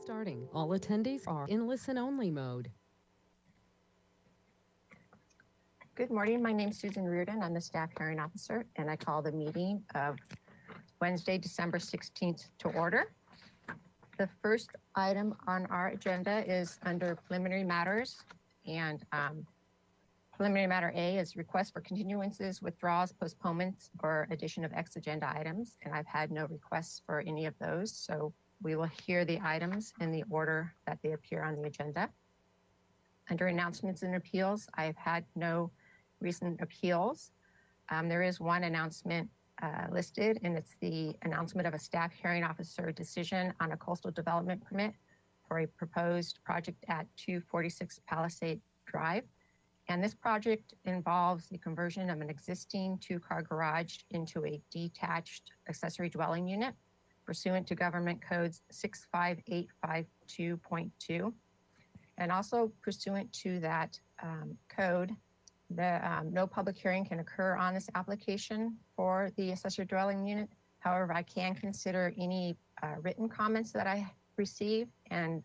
Starting. All attendees are in listen-only mode. Good morning. My name is Susan Reardon. I'm the staff hearing officer, and I call the meeting of Wednesday, December 16th to order. The first item on our agenda is under preliminary matters, and preliminary matter A is request for continuances, withdrawals, postponements, or addition of X agenda items, and I've had no requests for any of those, so we will hear the items in the order that they appear on the agenda. Under announcements and appeals, I've had no recent appeals. There is one announcement listed, and it's the announcement of a staff hearing officer decision on a coastal development permit for a proposed project at 246 Palisade Drive. And this project involves the conversion of an existing two-car garage into a detached accessory dwelling unit pursuant to Government Codes 65852.2. And also pursuant to that code, no public hearing can occur on this application for the accessory dwelling unit. However, I can consider any written comments that I receive, and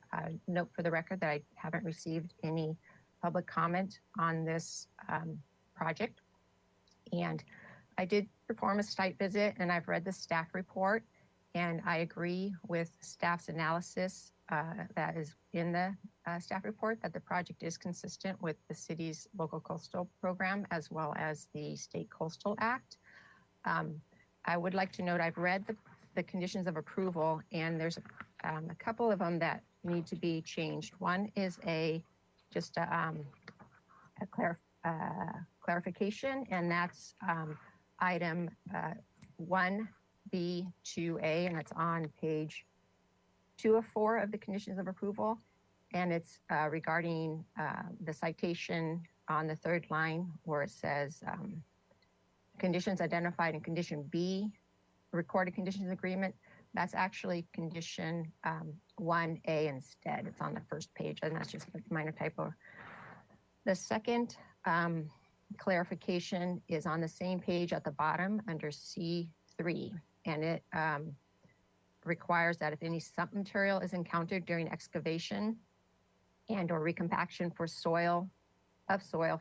note for the record that I haven't received any public comment on this project. And I did perform a site visit, and I've read the staff report, and I agree with staff's analysis that is in the staff report that the project is consistent with the city's local coastal program as well as the State Coastal Act. I would like to note I've read the conditions of approval, and there's a couple of them that need to be changed. One is just a clarification, and that's item 1B2A, and it's on page 2 of 4 of the conditions of approval. And it's regarding the citation on the third line where it says conditions identified in condition B, recorded conditions agreement. That's actually condition 1A instead. It's on the first page, and that's just a minor typo. The second clarification is on the same page at the bottom under C3, and it requires that if any submaterial is encountered during excavation and or recompaction for soil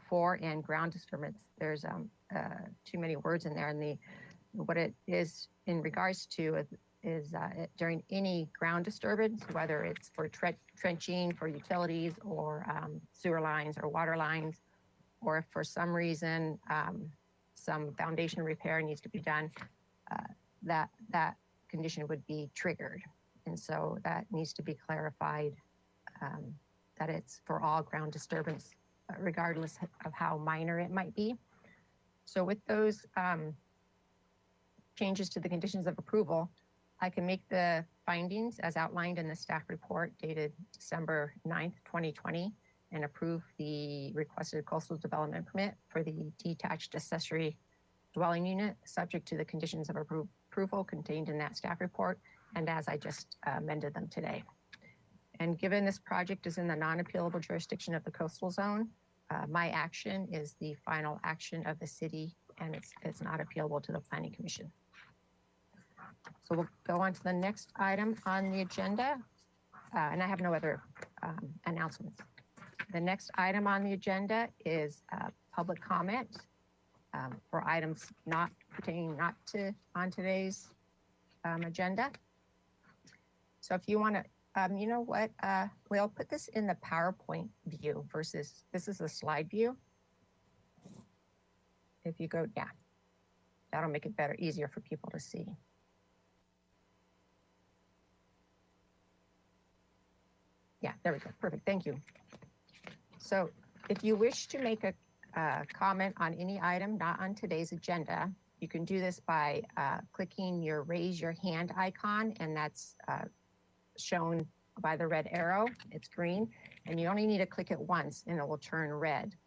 for and ground disturbance. There's too many words in there, and what it is in regards to is during any ground disturbance, whether it's for trenching for utilities or sewer lines or water lines, or if for some reason some foundation repair needs to be done, that condition would be triggered. And so that needs to be clarified, that it's for all ground disturbance, regardless of how minor it might be. So with those changes to the conditions of approval, I can make the findings as outlined in the staff report dated December 9th, 2020, and approve the requested coastal development permit for the detached accessory dwelling unit, subject to the conditions of approval contained in that staff report, and as I just amended them today. And given this project is in the non-appealable jurisdiction of the coastal zone, my action is the final action of the city, and it's not appealable to the Planning Commission. So we'll go on to the next item on the agenda, and I have no other announcements. The next item on the agenda is public comment for items not pertaining on today's agenda. So if you want to, you know what, we'll put this in the PowerPoint view versus this is a slide view. If you go, yeah, that'll make it better, easier for people to see. Yeah, there we go. Perfect. Thank you. So if you wish to make a comment on any item not on today's agenda, you can do this by clicking your raise your hand icon, and that's shown by the red arrow. It's green, and you only need to click it once and it will turn red.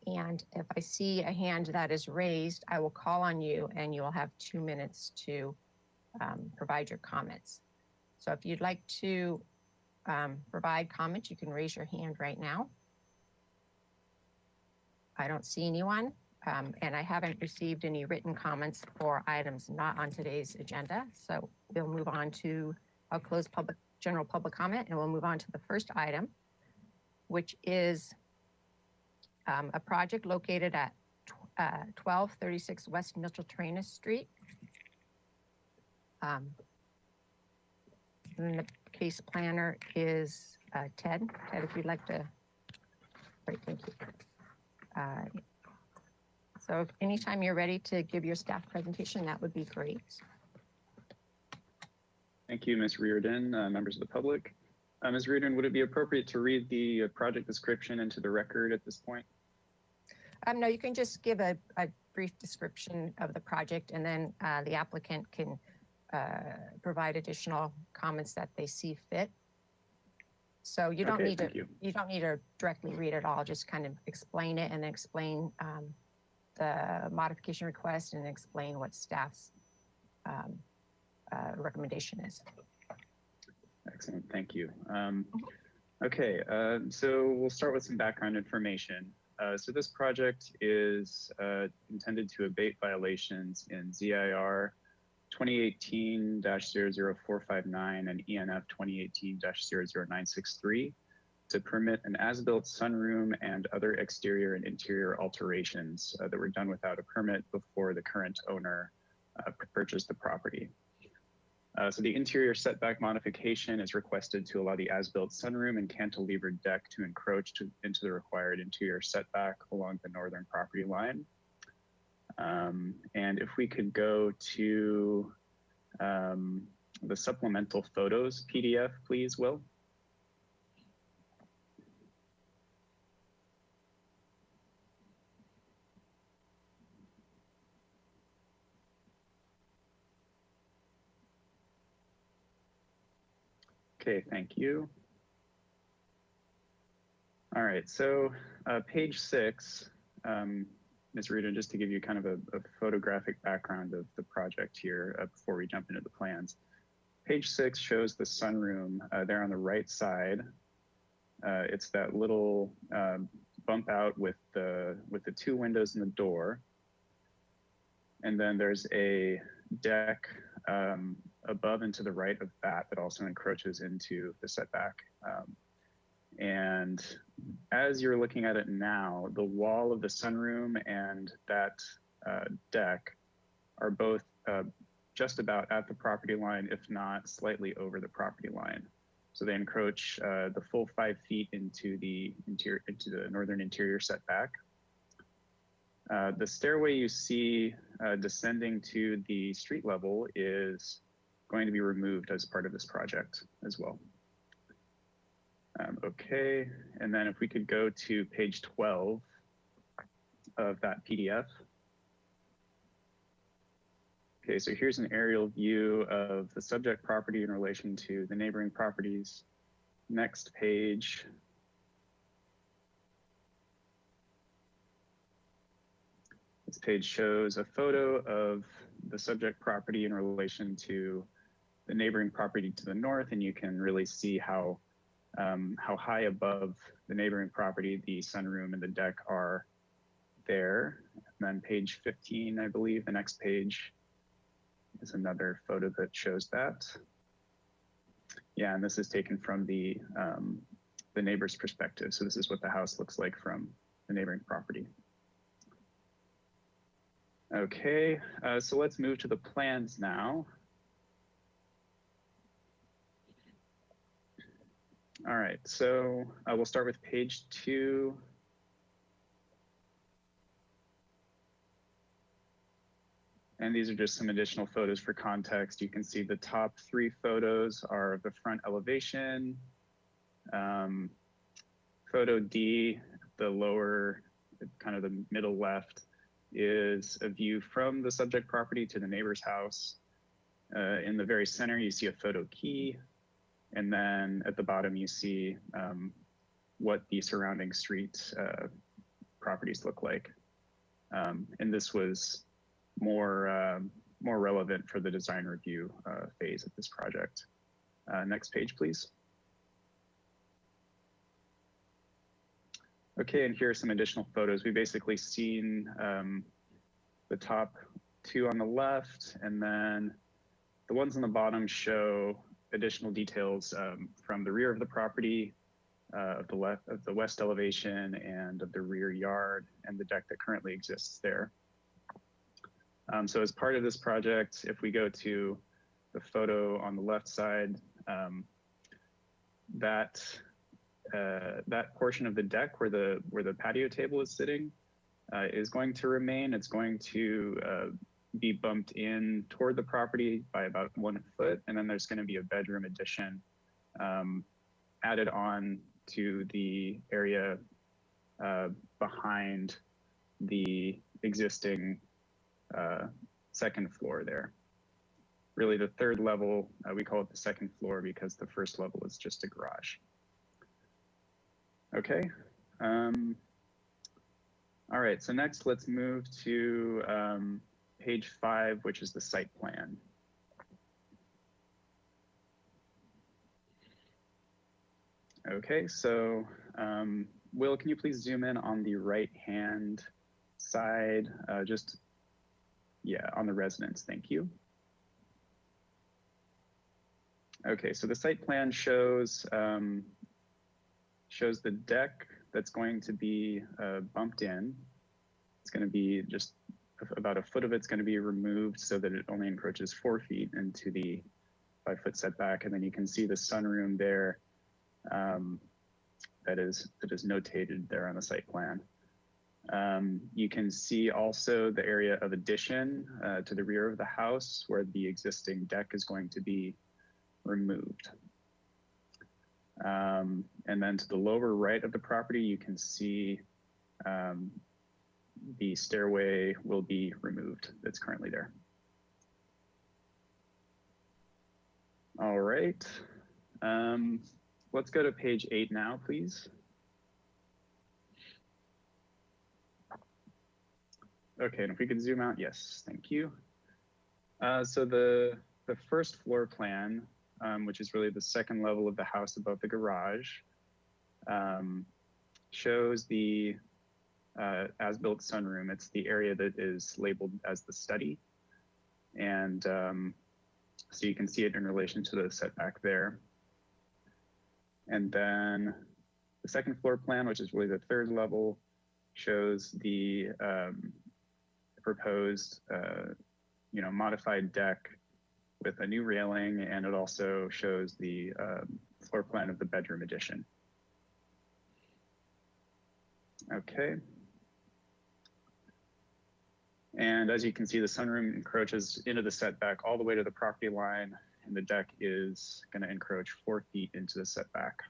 And if I see a hand that is raised, I will call on you and you will have 2 minutes to provide your comments. So if you'd like to provide comments, you can raise your hand right now. I don't see anyone, and I haven't received any written comments for items not on today's agenda. So we'll move on to, I'll close general public comment, and we'll move on to the first item, which is a project located at 1236 West Micheltorena Street. And the case planner is Ted. Ted, if you'd like to. Great, thank you. So if anytime you're ready to give your staff presentation, that would be great. Thank you, Ms. Reardon, members of the public. Ms. Reardon, would it be appropriate to read the project description into the record at this point? No, you can just give a brief description of the project, and then the applicant can provide additional comments that they see fit. So you don't need to you don't need to directly read it all. Just kind of explain it and then explain the modification request and explain what staff's recommendation is. Excellent, thank you. Okay, so we'll start with some background information. So this project is intended to abate violations in ZIR 2018-00459 and ENF 2018-00963 to permit an as-built sunroom and other exterior and interior alterations that were done without a permit before the current owner purchased the property. So the interior setback modification is requested to allow the as-built sunroom and cantilevered deck to encroach into the required interior setback along the northern property line. And if we could go to the supplemental photos PDF, please, Will. Okay, thank you. All right, so page 6, Ms. Rita, just to give you kind of a photographic background of the project here before we jump into the plans. Page 6 shows the sunroom there on the right side. It's that little bump out with the 2 windows and the door. And then there's a deck above and to the right of that also encroaches into the setback. And as you're looking at it now, the wall of the sunroom and that deck are both just about at the property line, if not slightly over the property line. So they encroach the full 5 feet into the northern interior setback. The stairway you see descending to the street level is going to be removed as part of this project as well. Okay, and then if we could go to page 12 of that PDF. Okay, so here's an aerial view of the subject property in relation to the neighboring properties. Next page. This page shows a photo of the subject property in relation to the neighboring property to the north, and you can really see how high above the neighboring property the sunroom and the deck are there. And then page 15, I believe, the next page is another photo that shows that. Yeah, and this is taken from the neighbor's perspective. So this is what the house looks like from the neighboring property. Okay, so let's move to the plans now. All right, so we'll start with page 2. And these are just some additional photos for context. You can see the top 3 photos are of the front elevation. Photo D, the lower, kind of the middle left, is a view from the subject property to the neighbor's house. In the very center, you see a photo key. And then at the bottom, you see what the surrounding street properties look like. And this was more relevant for the design review phase of this project. Next page, please. Okay, and here are some additional photos. We've basically seen the top 2 on the left, and then the ones on the bottom show additional details from the rear of the property of the west elevation and of the rear yard and the deck that currently exists there. So as part of this project, if we go to the photo on the left side, that portion of the deck where the patio table is sitting is going to remain. It's going to be bumped in toward the property by about 1 foot, and then there's going to be a bedroom addition added on to the area behind the existing second floor there. Really, the third level, we call it the second floor because the first level is just a garage. Okay. All right, so next let's move to page 5, which is the site plan. Okay, so Will, can you please zoom in on the right-hand side? On the residence, thank you. Okay, so the site plan shows the deck that's going to be bumped in. It's going to be just about 1 foot of it's going to be removed so that it only encroaches 4 feet into the 5-foot setback. And then you can see the sunroom there that is notated there on the site plan. You can see also the area of addition to the rear of the house where the existing deck is going to be removed. And then to the lower right of the property, you can see the stairway will be removed that's currently there. All right, let's go to page 8 now, please. Okay, and if we could zoom out, yes, thank you. So the first floor plan, which is really the second level of the house above the garage, shows the as-built sunroom. It's the area that is labeled as the study. And so you can see it in relation to the setback there. And then the second floor plan, which is really the third level, shows the proposed modified deck with a new railing, and it also shows the floor plan of the bedroom addition. Okay. And as you can see, the sunroom encroaches into the setback all the way to the property line, and the deck is going to encroach 4 feet into the setback.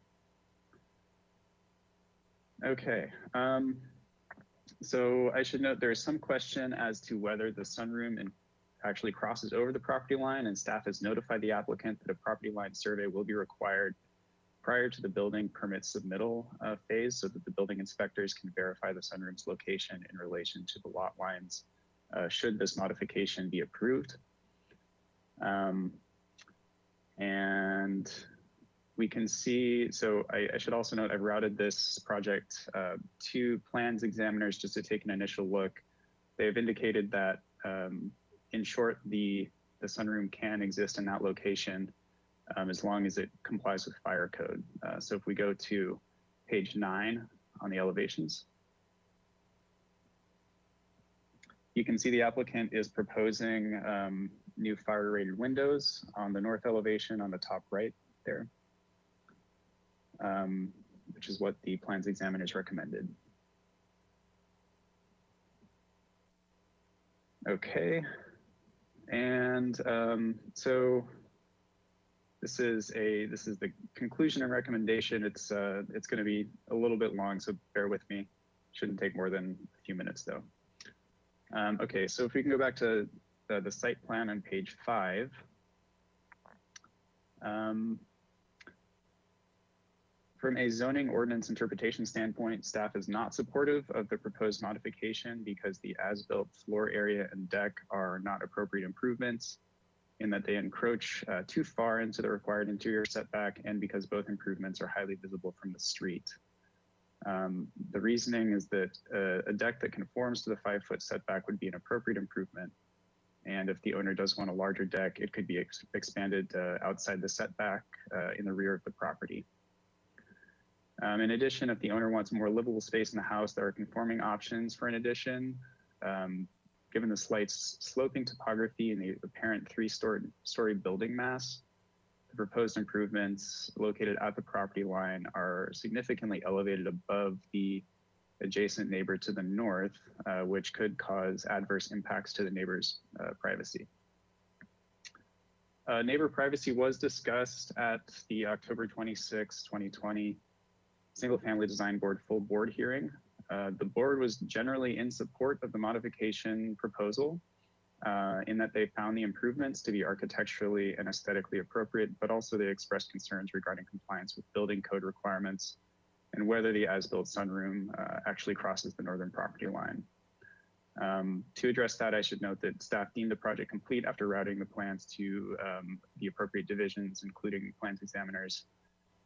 Okay. So I should note there is some question as to whether the sunroom actually crosses over the property line, and staff has notified the applicant that a property line survey will be required prior to the building permit submittal phase so that the building inspectors can verify the sunroom's location in relation to the lot lines should this modification be approved. And we can see, so I should also note I've routed this project to plans examiners just to take an initial look. They've indicated that in short, the sunroom can exist in that location as long as it complies with fire code. So if we go to page 9 on the elevations, you can see the applicant is proposing new fire rated windows on the north elevation on the top right there, which is what the plans examiners recommended. Okay. And so this is the conclusion and recommendation. It's going to be a little bit long, so bear with me. Shouldn't take more than a few minutes though. Okay, so if we can go back to the site plan on page 5. From a zoning ordinance interpretation standpoint, staff is not supportive of the proposed modification because the as-built floor area and deck are not appropriate improvements in that they encroach too far into the required interior setback, and because both improvements are highly visible from the street. The reasoning is that a deck that conforms to the 5-foot setback would be an appropriate improvement. And if the owner does want a larger deck, it could be expanded outside the setback in the rear of the property. In addition, if the owner wants more livable space in the house, there are conforming options for an addition. Given the slight sloping topography and the apparent three-story building mass, the proposed improvements located at the property line are significantly elevated above the adjacent neighbor to the north, which could cause adverse impacts to the neighbor's privacy. Neighbor privacy was discussed at the October 26, 2020 Single Family Design Board full board hearing. The board was generally in support of the modification proposal in that they found the improvements to be architecturally and aesthetically appropriate, but also they expressed concerns regarding compliance with building code requirements and whether the as-built sunroom actually crosses the northern property line. To address that, I should note that staff deemed the project complete after routing the plans to the appropriate divisions, including plans examiners.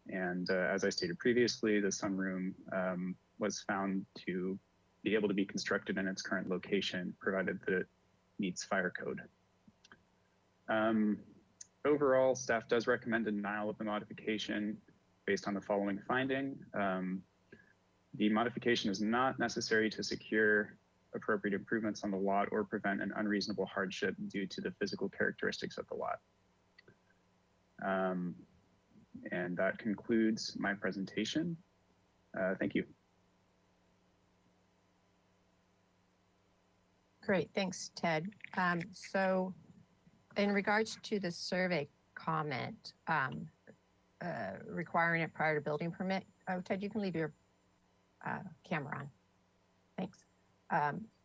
And as I stated previously, the sunroom was found to be able to be constructed in its current location, provided that it meets fire code. Overall, staff does recommend a denial of the modification based on the following finding. The modification is not necessary to secure appropriate improvements on the lot or prevent an unreasonable hardship due to the physical characteristics of the lot. And that concludes my presentation. Thank you. Great, thanks, Ted. So in regards to the survey comment, requiring it prior to building permit, Ted, you can leave your camera on. Thanks.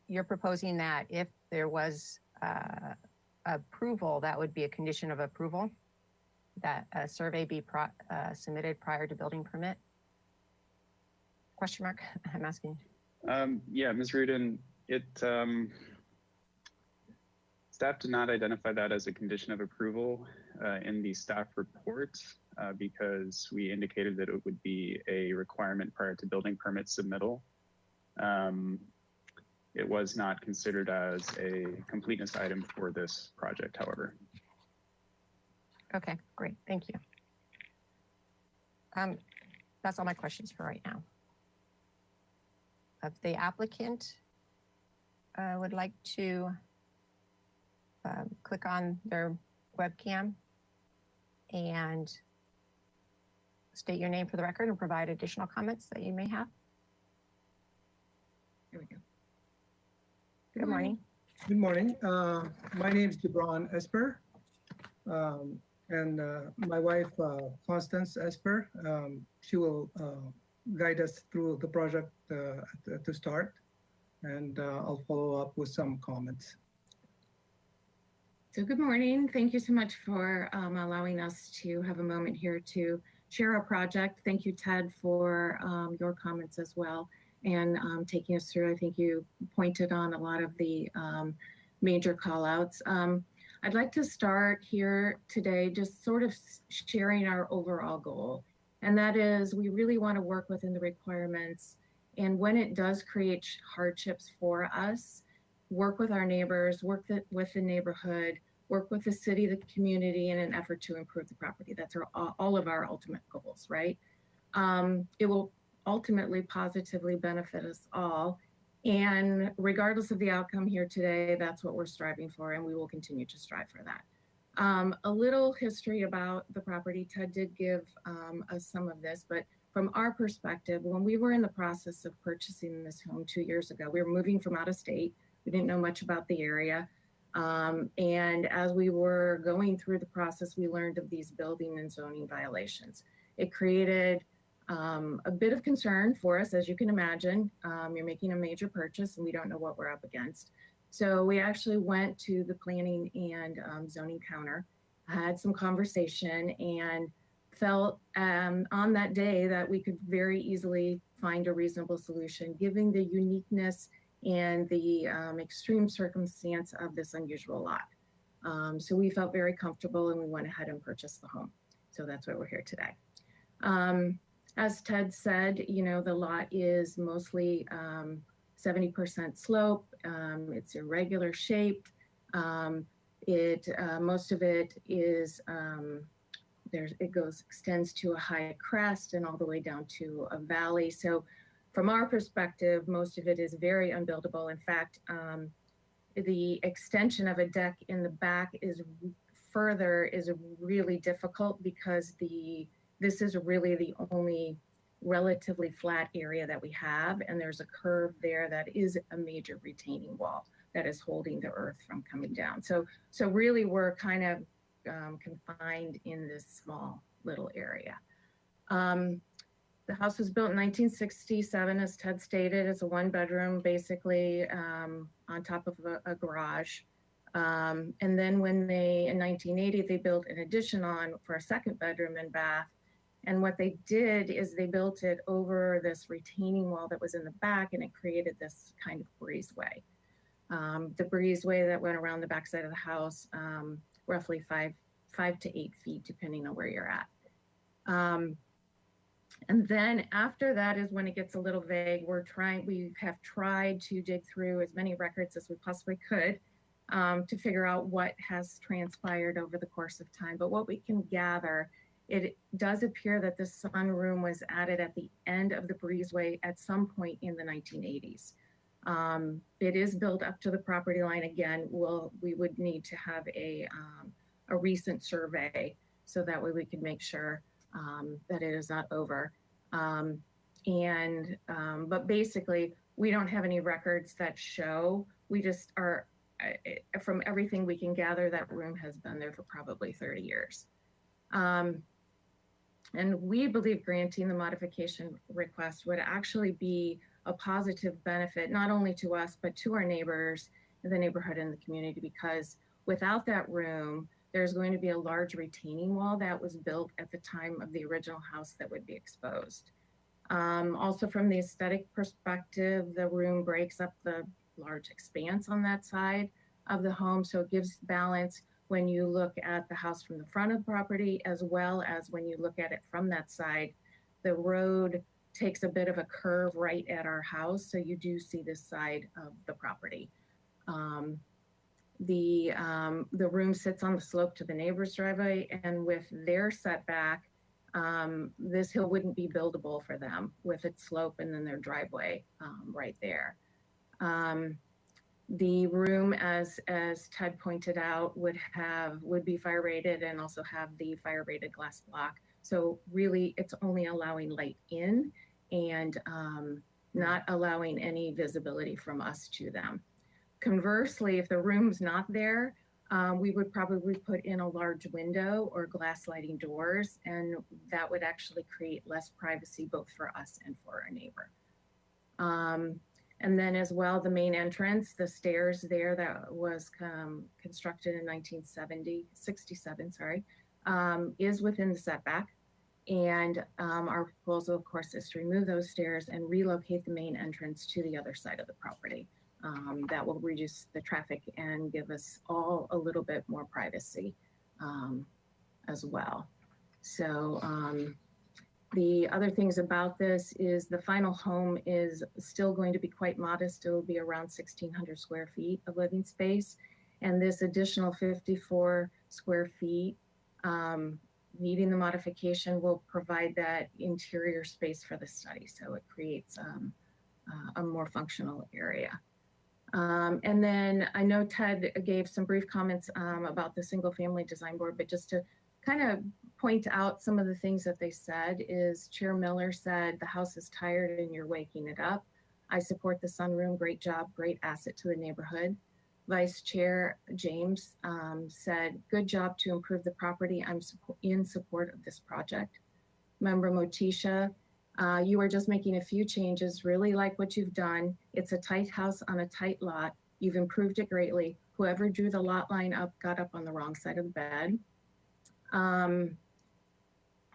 You're proposing that if there was approval, that would be a condition of approval, that a survey be submitted prior to building permit? Question mark, I'm asking. Yeah, Ms. Rudin, staff did not identify that as a condition of approval in the staff report because we indicated that it would be a requirement prior to building permit submittal. It was not considered as a completeness item for this project, however. Okay, great, thank you. That's all my questions for right now. If the applicant would like to click on their webcam and state your name for the record and provide additional comments that you may have. Here we go. Good morning. Good morning. My name is Gibran Esper, and my wife, Constance Esper, she will guide us through the project to start, and I'll follow up with some comments. So good morning. Thank you so much for allowing us to have a moment here to share our project. Thank you, Ted, for your comments as well and taking us through. I think you pointed on a lot of the major call outs. I'd like to start here today just sort of sharing our overall goal. And that is we really want to work within the requirements. And when it does create hardships for us, work with our neighbors, work with the neighborhood, work with the city, the community in an effort to improve the property. That's all of our ultimate goals, right? It will ultimately positively benefit us all. And regardless of the outcome here today, that's what we're striving for, and we will continue to strive for that. A little history about the property. Ted did give us some of this, but from our perspective, when we were in the process of purchasing this home 2 years ago, we were moving from out of state. We didn't know much about the area. And as we were going through the process, we learned of these building and zoning violations. It created a bit of concern for us, as you can imagine. You're making a major purchase and we don't know what we're up against. So we actually went to the planning and zoning counter, had some conversation, and felt on that day that we could very easily find a reasonable solution, given the uniqueness and the extreme circumstance of this unusual lot. So we felt very comfortable and we went ahead and purchased the home. So that's why we're here today. As Ted said, you know, the lot is mostly 70% slope. It's irregular shaped. Most of it is extends to a high crest and all the way down to a valley. So from our perspective, most of it is very unbuildable. In fact, the extension of a deck in the back is really difficult because this is really the only relatively flat area that we have, and there's a curve there that is a major retaining wall that is holding the earth from coming down. So really we're kind of confined in this small little area. The house was built in 1967, as Ted stated. It's a 1-bedroom, basically on top of a garage. And then when in 1980, they built an addition on for a 2nd bedroom and bath. And what they did is they built it over this retaining wall that was in the back, and it created this kind of breezeway. The breezeway that went around the backside of the house, roughly 5 to 8 feet, depending on where you're at. And then after that is when it gets a little vague. We have tried to dig through as many records as we possibly could to figure out what has transpired over the course of time. But what we can gather, it does appear that the sunroom was added at the end of the breezeway at some point in the 1980s. It is built up to the property line. Again, we would need to have a recent survey so that way we can make sure that it is not over. But basically, we don't have any records that show. We just are, from everything we can gather, that room has been there for probably 30 years. And we believe granting the modification request would actually be a positive benefit, not only to us, but to our neighbors in the neighborhood and the community, because without that room, there's going to be a large retaining wall that was built at the time of the original house that would be exposed. Also from the aesthetic perspective, the room breaks up the large expanse on that side of the home. So it gives balance when you look at the house from the front of the property, as well as when you look at it from that side. The road takes a bit of a curve right at our house. So you do see this side of the property. The room sits on the slope to the neighbor's driveway, and with their setback, this hill wouldn't be buildable for them with its slope and then their driveway right there. The room, as Ted pointed out, would be fire rated and also have the fire rated glass block. So really, it's only allowing light in and not allowing any visibility from us to them. Conversely, if the room's not there, we would probably put in a large window or glass sliding doors, and that would actually create less privacy both for us and for our neighbor. And then as well, the main entrance, the stairs there that was constructed in 1967, is within the setback. And our proposal, of course, is to remove those stairs and relocate the main entrance to the other side of the property. That will reduce the traffic and give us all a little bit more privacy as well. So the other things about this is the final home is still going to be quite modest. It will be around 1,600 square feet of living space. And this additional 54 square feet needing the modification will provide that interior space for the study. So it creates a more functional area. And then I know Ted gave some brief comments about the single family design board, but just to kind of point out some of the things that they said is Chair Miller said, the house is tired and you're waking it up. I support the sunroom, great job, great asset to the neighborhood. Vice Chair James said, good job to improve the property. I'm in support of this project. Member Motisha, you are just making a few changes, really like what you've done. It's a tight house on a tight lot. You've improved it greatly. Whoever drew the lot line up got up on the wrong side of the bed.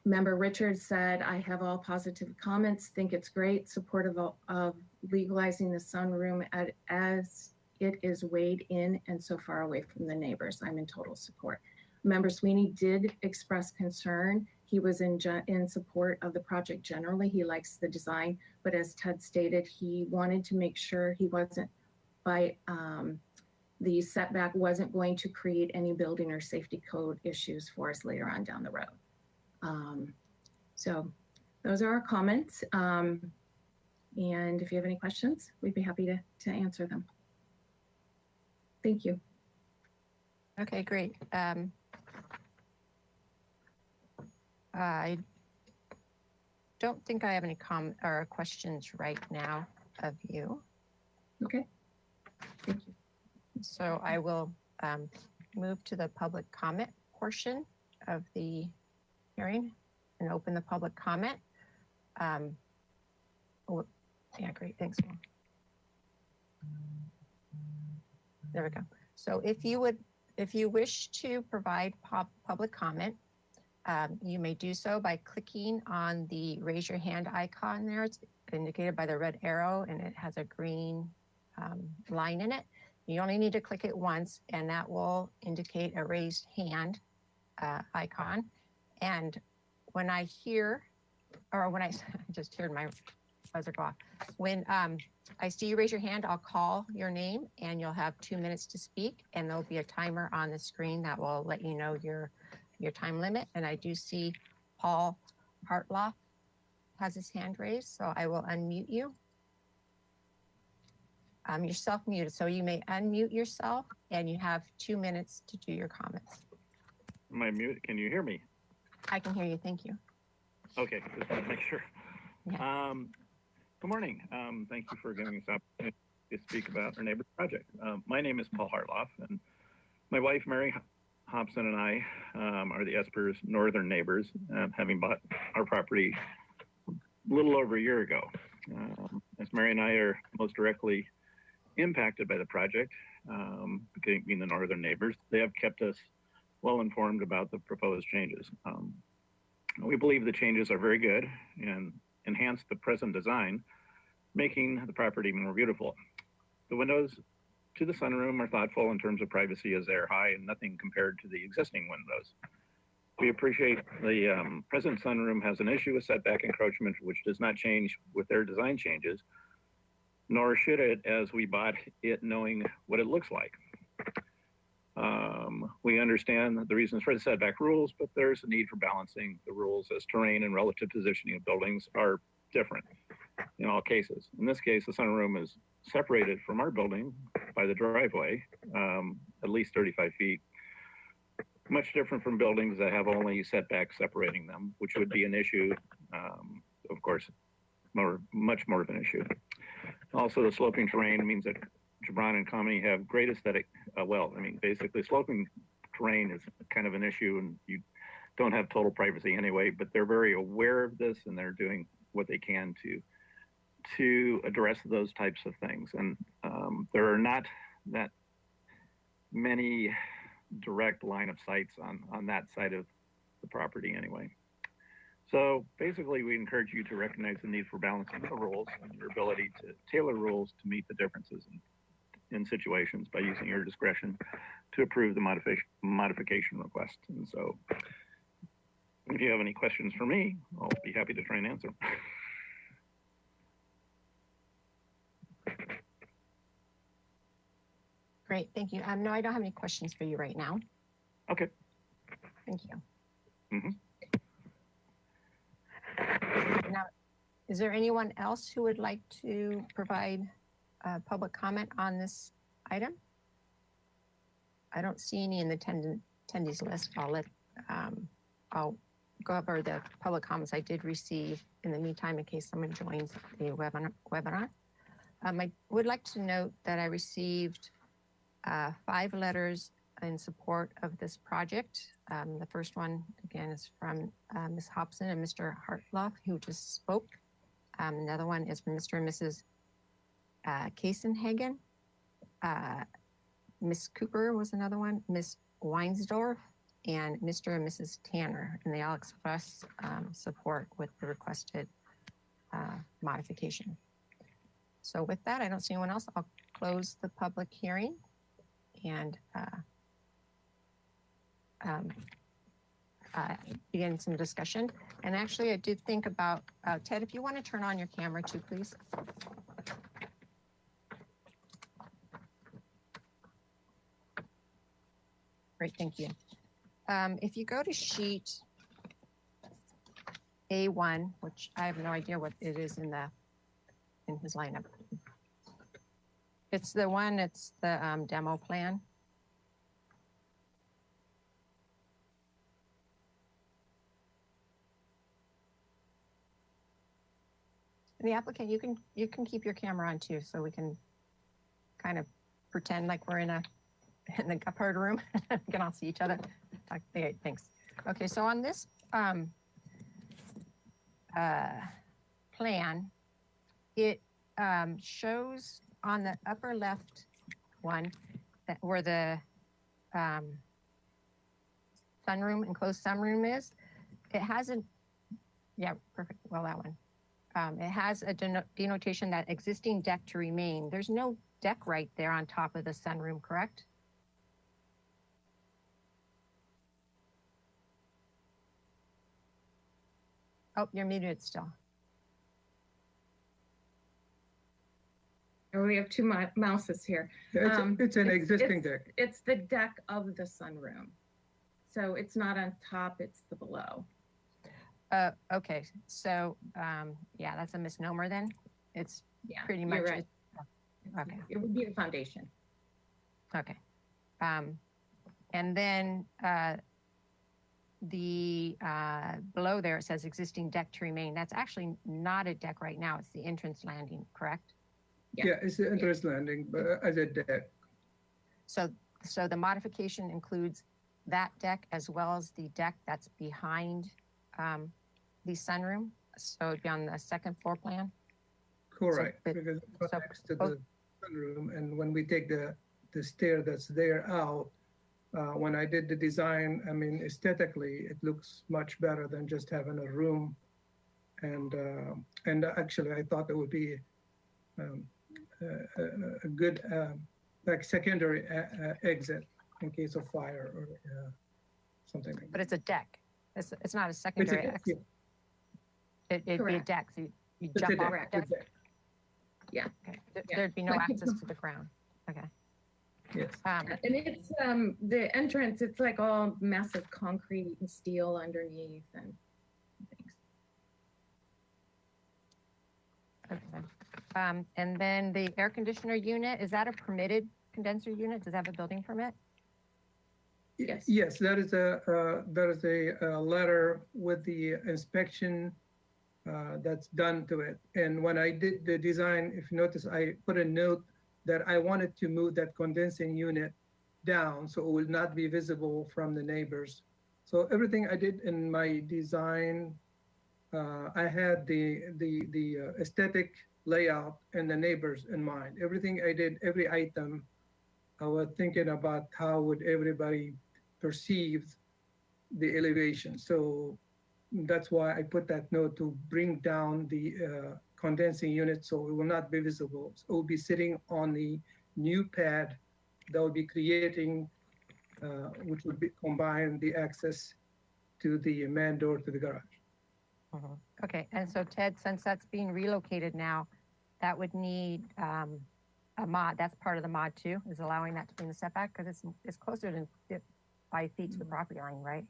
Member Richards said, I have all positive comments, think it's great, supportive of legalizing the sunroom as it is weighed in and so far away from the neighbors. I'm in total support. Member Sweeney did express concern. He was in support of the project generally. He likes the design, but as Ted stated, he wanted to make sure he wasn't the setback wasn't going to create any building or safety code issues for us later on down the road. So those are our comments. And if you have any questions, we'd be happy to answer them. Thank you. Okay, great. I don't think I have any or questions right now of you. Okay. Thank you. So I will move to the public comment portion of the hearing and open the public comment. Yeah, great. Thanks, Will. There we go. So if you wish to provide public comment, you may do so by clicking on the raise your hand icon there. It's indicated by the red arrow and it has a green line in it. You only need to click it once and that will indicate a raised hand icon. And when I hear, or when I just heard my buzzer go off, when I see you raise your hand, I'll call your name and you'll have 2 minutes to speak and there'll be a timer on the screen that will let you know your time limit. And I do see Paul Hartloff has his hand raised, so I will unmute you. You're self-muted, so you may unmute yourself and you have 2 minutes to do your comments. Am I muted? Can you hear me? I can hear you, thank you. Okay, just want to make sure. Yeah. Good morning. Thank you for giving us the opportunity to speak about our neighbor's project. My name is Paul Hartloff, and my wife, Mary Hobson, and I are the Espers' northern neighbors, having bought our property a little over a year ago. As Mary and I are most directly impacted by the project, being the northern neighbors, they have kept us well informed about the proposed changes. We believe the changes are very good and enhance the present design, making the property more beautiful. The windows to the sunroom are thoughtful in terms of privacy as they're high and nothing compared to the existing windows. We appreciate the present sunroom has an issue with setback encroachment, which does not change with their design changes, nor should it, as we bought it knowing what it looks like. We understand the reasons for the setback rules, but there's a need for balancing the rules as terrain and relative positioning of buildings are different in all cases. In this case, the sunroom is separated from our building by the driveway, at least 35 feet, much different from buildings that have only setbacks separating them, which would be an issue, of course, much more of an issue. Also, the sloping terrain means that Gibran and Kamini have great aesthetic, basically sloping terrain is kind of an issue and you don't have total privacy anyway, but they're very aware of this and they're doing what they can to address those types of things. And there are not that many direct line of sights on that side of the property anyway. So basically, we encourage you to recognize the need for balancing the rules and your ability to tailor rules to meet the differences in situations by using your discretion to approve the modification request. And so if you have any questions for me, I'll be happy to try and answer. Great, thank you. No, I don't have any questions for you right now. Okay. Thank you. Mhm. Now, is there anyone else who would like to provide public comment on this item? I don't see any in the attendees list. I'll go over the public comments I did receive in the meantime in case someone joins the webinar. I would like to note that I received 5 letters in support of this project. The first one, again, is from Ms. Hobson and Mr. Hartloff, who just spoke. Another one is from Mr. and Mrs. Kaysenhagen. Ms. Cooper was another one, Ms. Weinsdorf, and Mr. and Mrs. Tanner, and they all expressed support with the requested modification. So with that, I don't see anyone else. I'll close the public hearing and begin some discussion. And actually, I did think about, Ted, if you want to turn on your camera too, please. Great, thank you. If you go to sheet A1, which I have no idea what it is in his lineup. It's the demo plan. And the applicant, you can keep your camera on too, so we can kind of pretend like we're in the upper room. We can all see each other. Okay, thanks. Okay, so on this plan, it shows on the upper left one that where the sunroom, enclosed sunroom is. It has yeah, perfect. Well, that one. It has a denotation that existing deck to remain. There's no deck right there on top of the sunroom, correct? Oh, you're muted still. Oh, we have two mouses here. It's an existing deck. It's the deck of the sunroom. So it's not on top, it's the below. Okay, so yeah, that's a misnomer then. It's Yeah, pretty you're much right. Okay. It would be the foundation. Okay. And then the below there it says existing deck to remain. That's actually not a deck right now. It's the entrance landing, correct? Yeah. Yeah, it's the entrance landing, but as a deck. So the modification includes that deck as well as the deck that's behind the sunroom. So it'd be on the second floor plan. Correct, but- because it's so next to both- the sunroom, and when we take the stair that's there out, when I did the design, I mean, aesthetically, it looks much better than just having a room. And actually, I thought it would be a good like secondary exit in case of fire or something like But that. it's a deck. It's not a It's a secondary deck, exit. It'd be a Correct. deck. So you It's a jump off deck, the it's deck. a deck. Okay. Yeah. There'd be no Like- access to the ground. Okay. Yes. And it's the entrance, it's like all massive concrete and steel underneath and things. Okay. And then the air conditioner unit, is that a permitted condenser unit? Does it have a building permit? Yes. Yes, that is a letter with the inspection that's done to it. And when I did the design, if you notice, I put a note that I wanted to move that condensing unit down so it will not be visible from the neighbors. So everything I did in my design, I had the aesthetic layout and the neighbors in mind. Everything I did, every item, I was thinking about how would everybody perceive the elevation. So that's why I put that note to bring down the condensing unit so it will not be visible. So it will be sitting on the new pad that will be creating, which would be combine the access to the main door to the garage. Okay, and so Ted, since that's being relocated now, that would need a mod. That's part of the mod too, is allowing that to be in the setback because it's closer than 5 feet to the property line, right?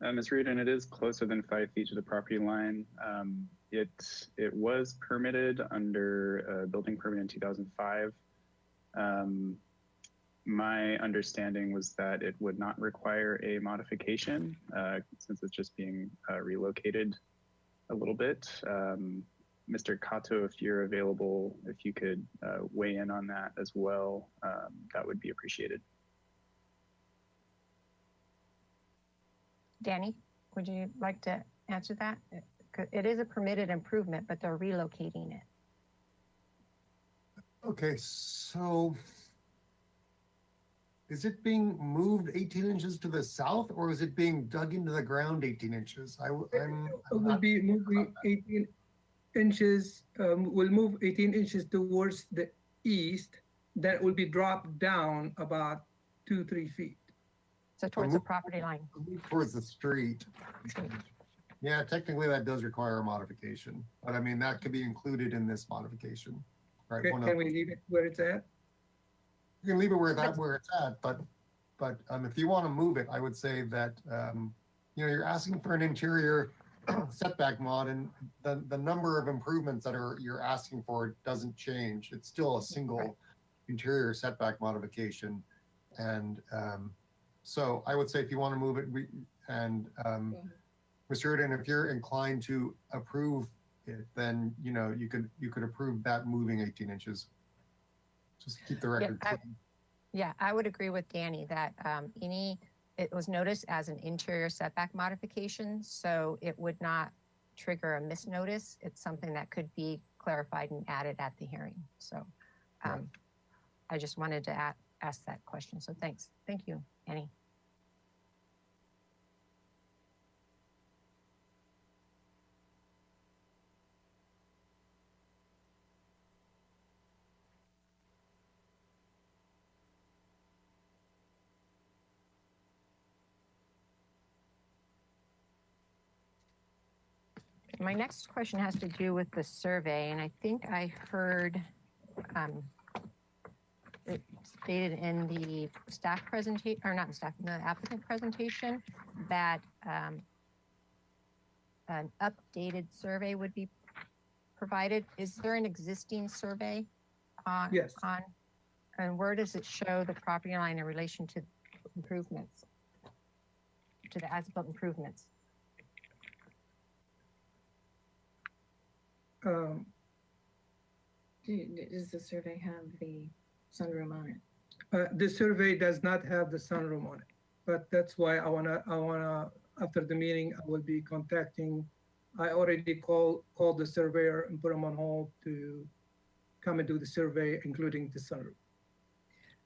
Ms. Reardon, it is closer than 5 feet to the property line. It was permitted under a building permit in 2005. My understanding was that it would not require a modification since it's just being relocated a little bit. Mr. Kato, if you're available, if you could weigh in on that as well, that would be appreciated. Danny, would you like to answer that? It is a permitted improvement, but they're relocating it. Okay, so is it being moved 18 inches to the south or is it being dug into the ground 18 inches? It will be moving 18 inches, will move 18 inches towards the east, that will be dropped down about 2-3 feet. So towards the property line. Towards the street. Yeah, technically that does require a modification, but I mean, that could be included in this modification. Right? Can we leave it where it's at? You can leave it where it's at, but if you want to move it, I would say that you're asking for an interior setback mod, and the number of improvements that you're asking for doesn't change. It's still a single interior setback modification. And so I would say if you want to move it, Mr. Uden, if you're inclined to approve it, then you could approve that moving 18 inches. Just keep the record clean. Yeah, I would agree with Danny that it was noticed as an interior setback modification, so it would not trigger a misnotice. It's something that could be clarified and added at the hearing. So I just wanted to ask that question. So thanks. Thank you, Annie. My next question has to do with the survey, and I think I heard it stated in the staff presentation, or not in staff, in the applicant presentation, that an updated survey would be provided. Is there an existing survey on? Yes. And where does it show the property line in relation to improvements, to the as-built improvements? Does the survey have the sunroom on it? The survey does not have the sunroom on it, but that's why I wanna, after the meeting, I will be contacting, I already called the surveyor and put him on hold to come and do the survey, including the sunroom.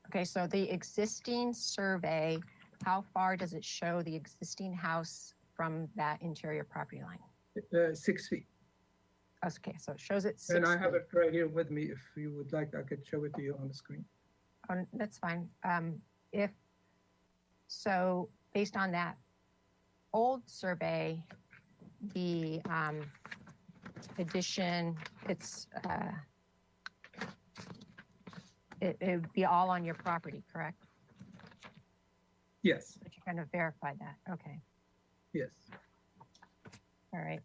Okay, so the existing survey, how far does it show the existing house from that interior property line? 6 feet. Okay, so it shows it 6 And I have feet. it right here with me. If you would like, I could show it to you on the screen. That's fine. If so, based on that old survey, the addition, it would be all on your property, correct? Yes, But you kind of verified that. Okay, yes. all right.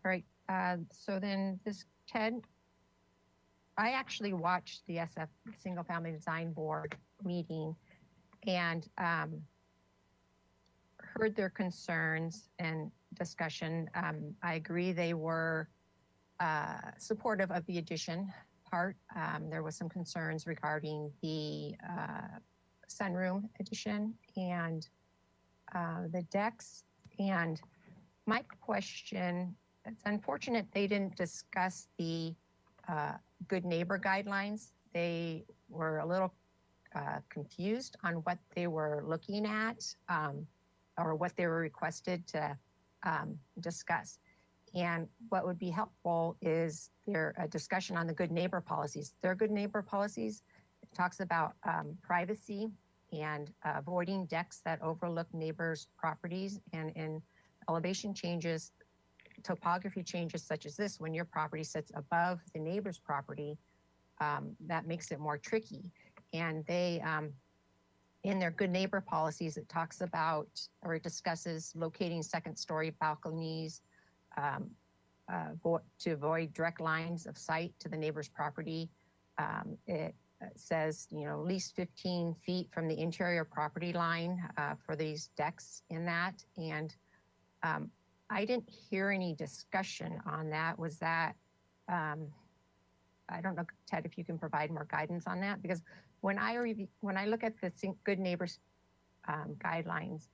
All right, so then Ted, I actually watched the SF Single Family Design Board meeting and heard their concerns and discussion. I agree they were supportive of the addition part. There was some concerns regarding the sunroom addition and the decks. And my question, it's unfortunate they didn't discuss the good neighbor guidelines. They were a little confused on what they were looking at or what they were requested to discuss. And what would be helpful is their discussion on the good neighbor policies. Their good neighbor policies talks about privacy and avoiding decks that overlook neighbors' properties, and in elevation changes, topography changes such as this, when your property sits above the neighbor's property, that makes it more tricky. And they, in their good neighbor policies, it talks about, or it discusses locating second story balconies to avoid direct lines of sight to the neighbor's property. It says, at least 15 feet from the interior property line for these decks in that. And I didn't hear any discussion on that. Was that, I don't know, Ted, if you can provide more guidance on that, because when I look at the good neighbors guidelines,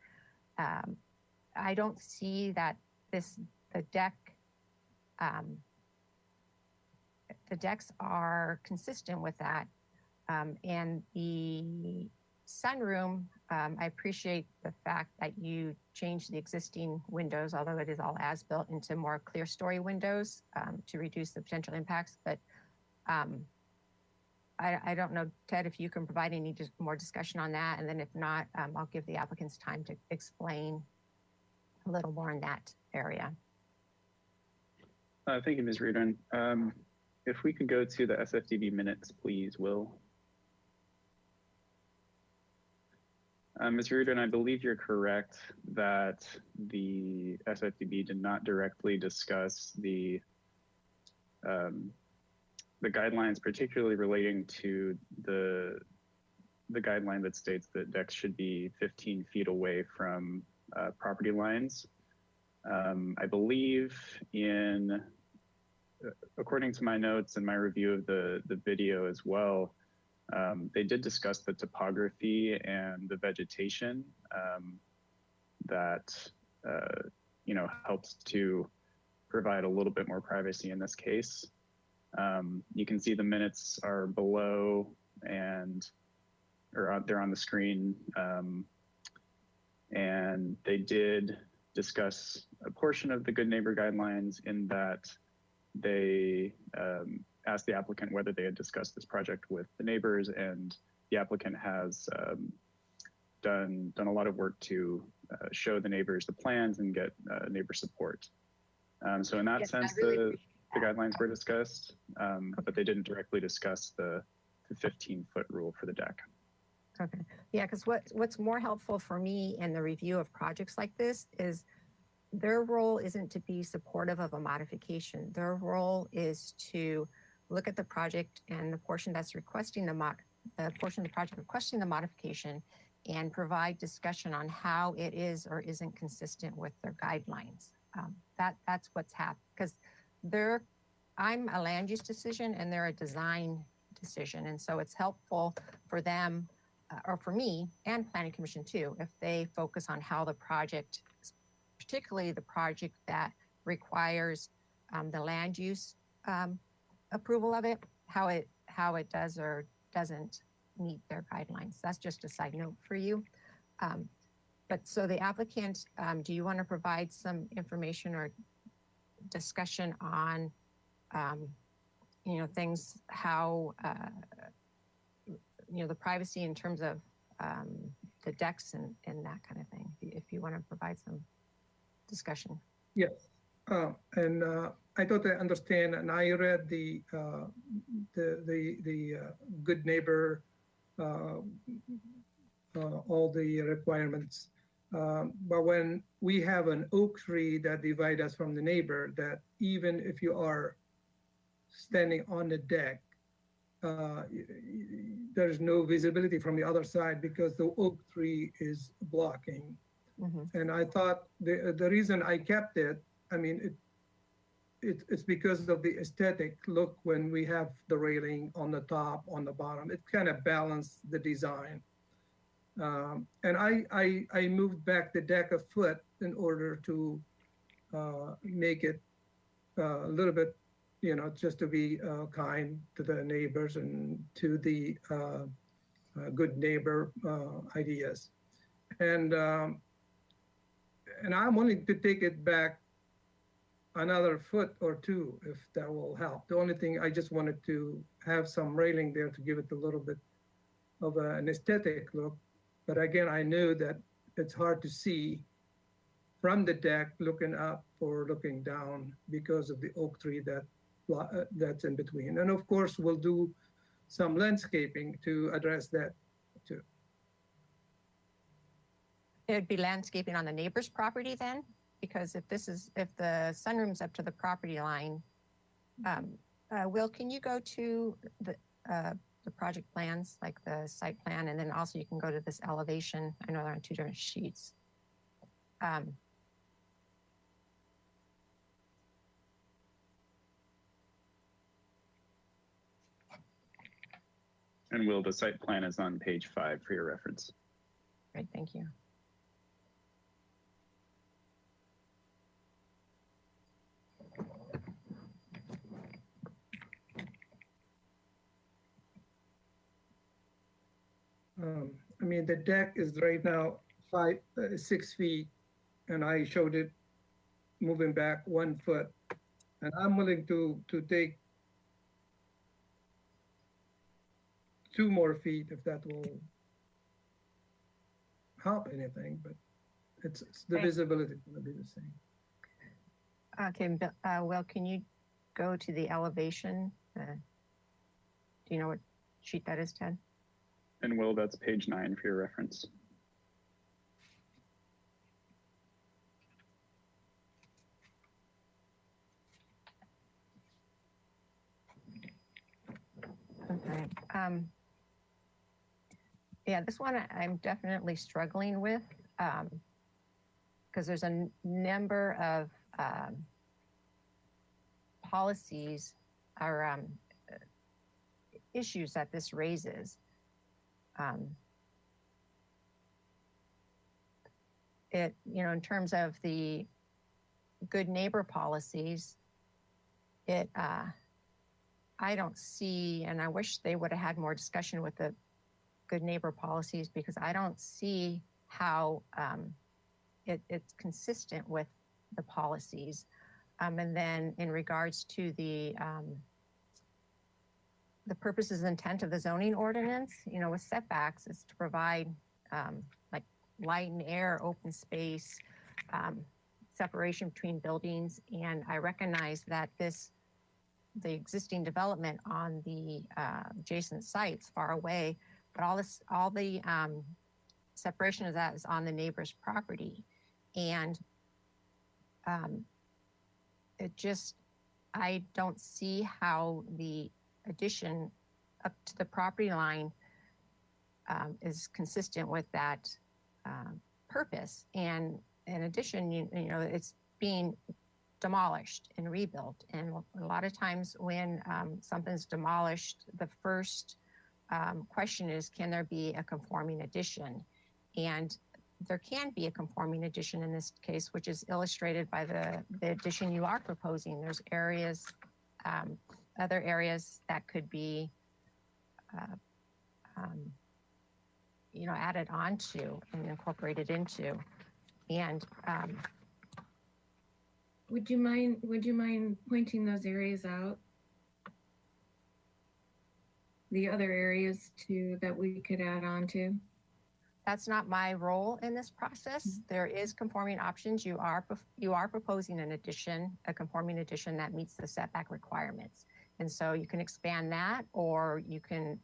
I don't see that the decks are consistent with that. And the sunroom, I appreciate the fact that you changed the existing windows, although it is all as-built, into more clear story windows to reduce the potential impacts. But I don't know, Ted, if you can provide any more discussion on that. And then if not, I'll give the applicants time to explain a little more in that area. Thank you, Ms. Reardon. if we could go to the SFDB minutes, please, Will. Ms. Reardon, I believe you're correct that the SFDB did not directly discuss the guidelines, particularly relating to the guideline that states that decks should be 15 feet away from property lines. I believe according to my notes and my review of the video as well, they did discuss the topography and the vegetation that helps to provide a little bit more privacy in this case. You can see the minutes are below or they're on the screen, and they did discuss a portion of the Good Neighbor Guidelines in that they asked the applicant whether they had discussed this project with the neighbors, and the applicant has done a lot of work to show the neighbors the plans and get neighbor support. So in that Yes, I sense, really the appreciate that. guidelines were discussed, but they didn't directly discuss the 15-foot rule for the deck. Okay, yeah, because what's more helpful for me in the review of projects like this is their role isn't to be supportive of a modification. Their role is to look at the project and the portion that's requesting the portion of the project requesting the modification and provide discussion on how it is or isn't consistent with their guidelines. That's what's happened, because I'm a land use decision and they're a design decision. And so it's helpful for them, or for me and Planning Commission too, if they focus on how the project, particularly the project that requires the land use approval of it, how it does or doesn't meet their guidelines. That's just a side note for you. But so the applicant, do you want to provide some information or discussion on, things, how, the privacy in terms of the decks and that kind of thing, if you want to provide some discussion. Yes, and I totally understand, and I read the Good Neighbor, all the requirements. But when we have an oak tree that divides us from the neighbor, that even if you are standing on the deck, there's no visibility from the other side because the oak tree is blocking. Mm-hmm. And I thought the reason I kept it, I mean, it's because of the aesthetic look when we have the railing on the top, on the bottom. It kind of balanced the design. And I moved back the deck a foot in order to make it a little bit, just to be kind to the neighbors and to the good neighbor ideas. And I'm willing to take it back another foot or two if that will help. The only thing, I just wanted to have some railing there to give it a little bit of an aesthetic look. But again, I knew that it's hard to see from the deck looking up or looking down because of the oak tree that's in between. And of course, we'll do some landscaping to address that too. It'd be landscaping on the neighbor's property then? Because if the sunroom's up to the property line, Will, can you go to the project plans, like the site plan, and then also you can go to this elevation. I know they're on two different sheets. And Will, the site plan is on page 5 for your reference. Great, thank you. I mean, the deck is right now 6 feet, and I showed it moving back 1 foot. And I'm willing to take 2 more feet if that will help anything, but it's the Okay. visibility is gonna be the same. Okay, Will, can you go to the elevation Do you know what sheet that is, Ted? And Will, that's page 9 for your reference. Okay. Yeah, this one I'm definitely struggling with because there's a number of policies or issues that this raises. In terms of the good neighbor policies, I don't see, and I wish they would have had more discussion with the good neighbor policies because I don't see how it's consistent with the policies. And then in regards to the purposes and intent of the zoning ordinance, with setbacks is to provide like light and air, open space, separation between buildings. And I recognize that the existing development on the adjacent sites far away, but all the separation of that is on the neighbor's property. And I don't see how the addition up to the property line is consistent with that purpose. And in addition, it's being demolished and rebuilt. And a lot of times when something's demolished, the first question is, can there be a conforming addition? And there can be a conforming addition in this case, which is illustrated by the addition you are proposing. There's areas, other areas that could be, added onto and incorporated into. And would you mind pointing those areas out? The other areas that we could add on to? that's not my role in this process. There is conforming options. You are proposing an addition, a conforming addition that meets the setback requirements. And so you can expand that, or you can,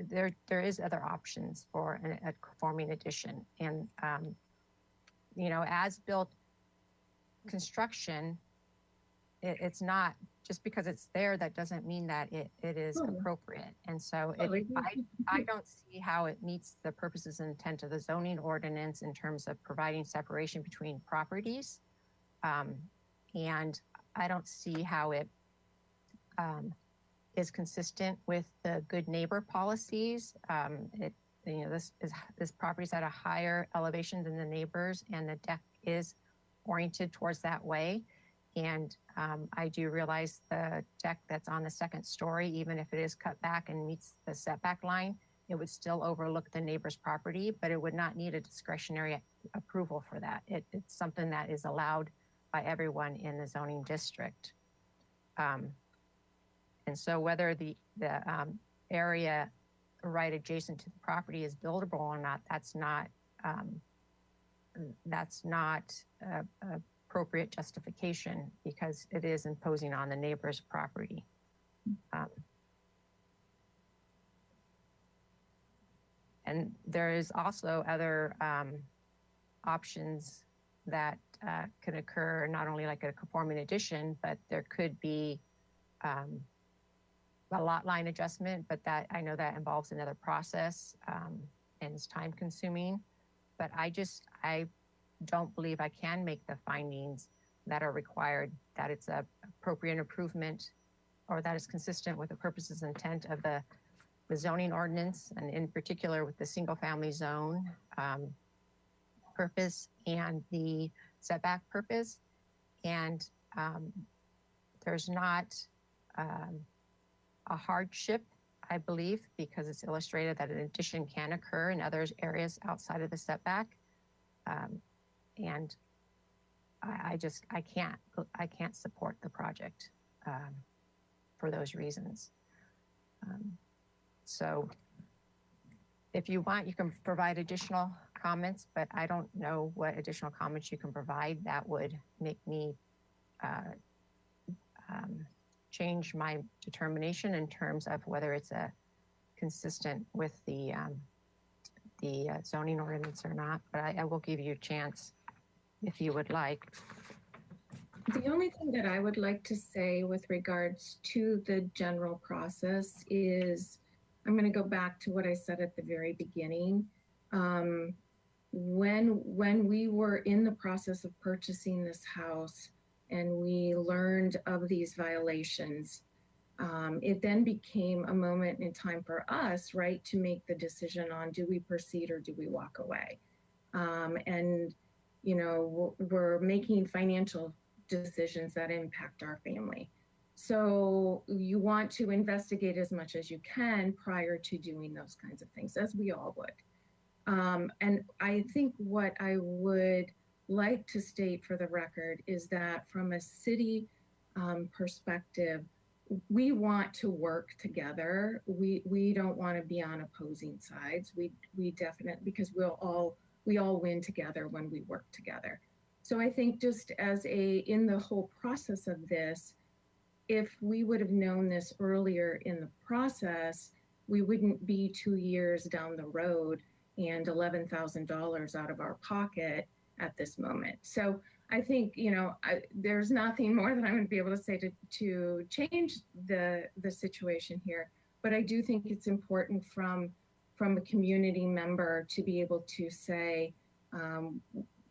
there is other options for a conforming addition. And, as built construction, it's not, just because it's there, that doesn't mean that it is appropriate. And so I don't see how it meets the purposes and intent of the zoning ordinance in terms of providing separation between properties. And I don't see how it is consistent with the good neighbor policies. This property is at a higher elevation than the neighbors, and the deck is oriented towards that way. And I do realize the deck that's on the second story, even if it is cut back and meets the setback line, it would still overlook the neighbor's property, but it would not need a discretionary approval for that. It's something that is allowed by everyone in the zoning district. And so whether the area right adjacent to the property is buildable or not, that's not appropriate justification, because it is imposing on the neighbor's property. And there is also other options that could occur, not only like a conforming addition, but there could be a lot line adjustment, but that I know that involves another process and is time consuming. But I don't believe I can make the findings that are required, that it's an appropriate improvement or that is consistent with the purposes and intent of the zoning ordinance, and in particular with the single family zone purpose and the setback purpose. And there's not a hardship, I believe, because it's illustrated that an addition can occur in other areas outside of the setback. And I can't support the project for those reasons. So if you want, you can provide additional comments, but I don't know what additional comments you can provide that would make me change my determination in terms of whether it's consistent with the zoning ordinance or not, but I will give you a chance if you would like. The only thing that I would like to say with regards to the general process is, I'm going to go back to what I said at the very beginning. When we were in the process of purchasing this house and we learned of these violations, it then became a moment in time for us, right, to make the decision on, do we proceed or do we walk away? And, you know, we're making financial decisions that impact our family. So you want to investigate as much as you can prior to doing those kinds of things, as we all would. And I think what I would like to state for the record is that from a city perspective, we want to work together. We don't want to be on opposing sides. We definitely, because we all win together when we work together. So I think just as in the whole process of this, if we would have known this earlier in the process, we wouldn't be 2 years down the road and $11,000 out of our pocket at this moment. So I think, you know, there's nothing more that I'm going to be able to say to change the situation here. But I do think it's important from a community member to be able to say,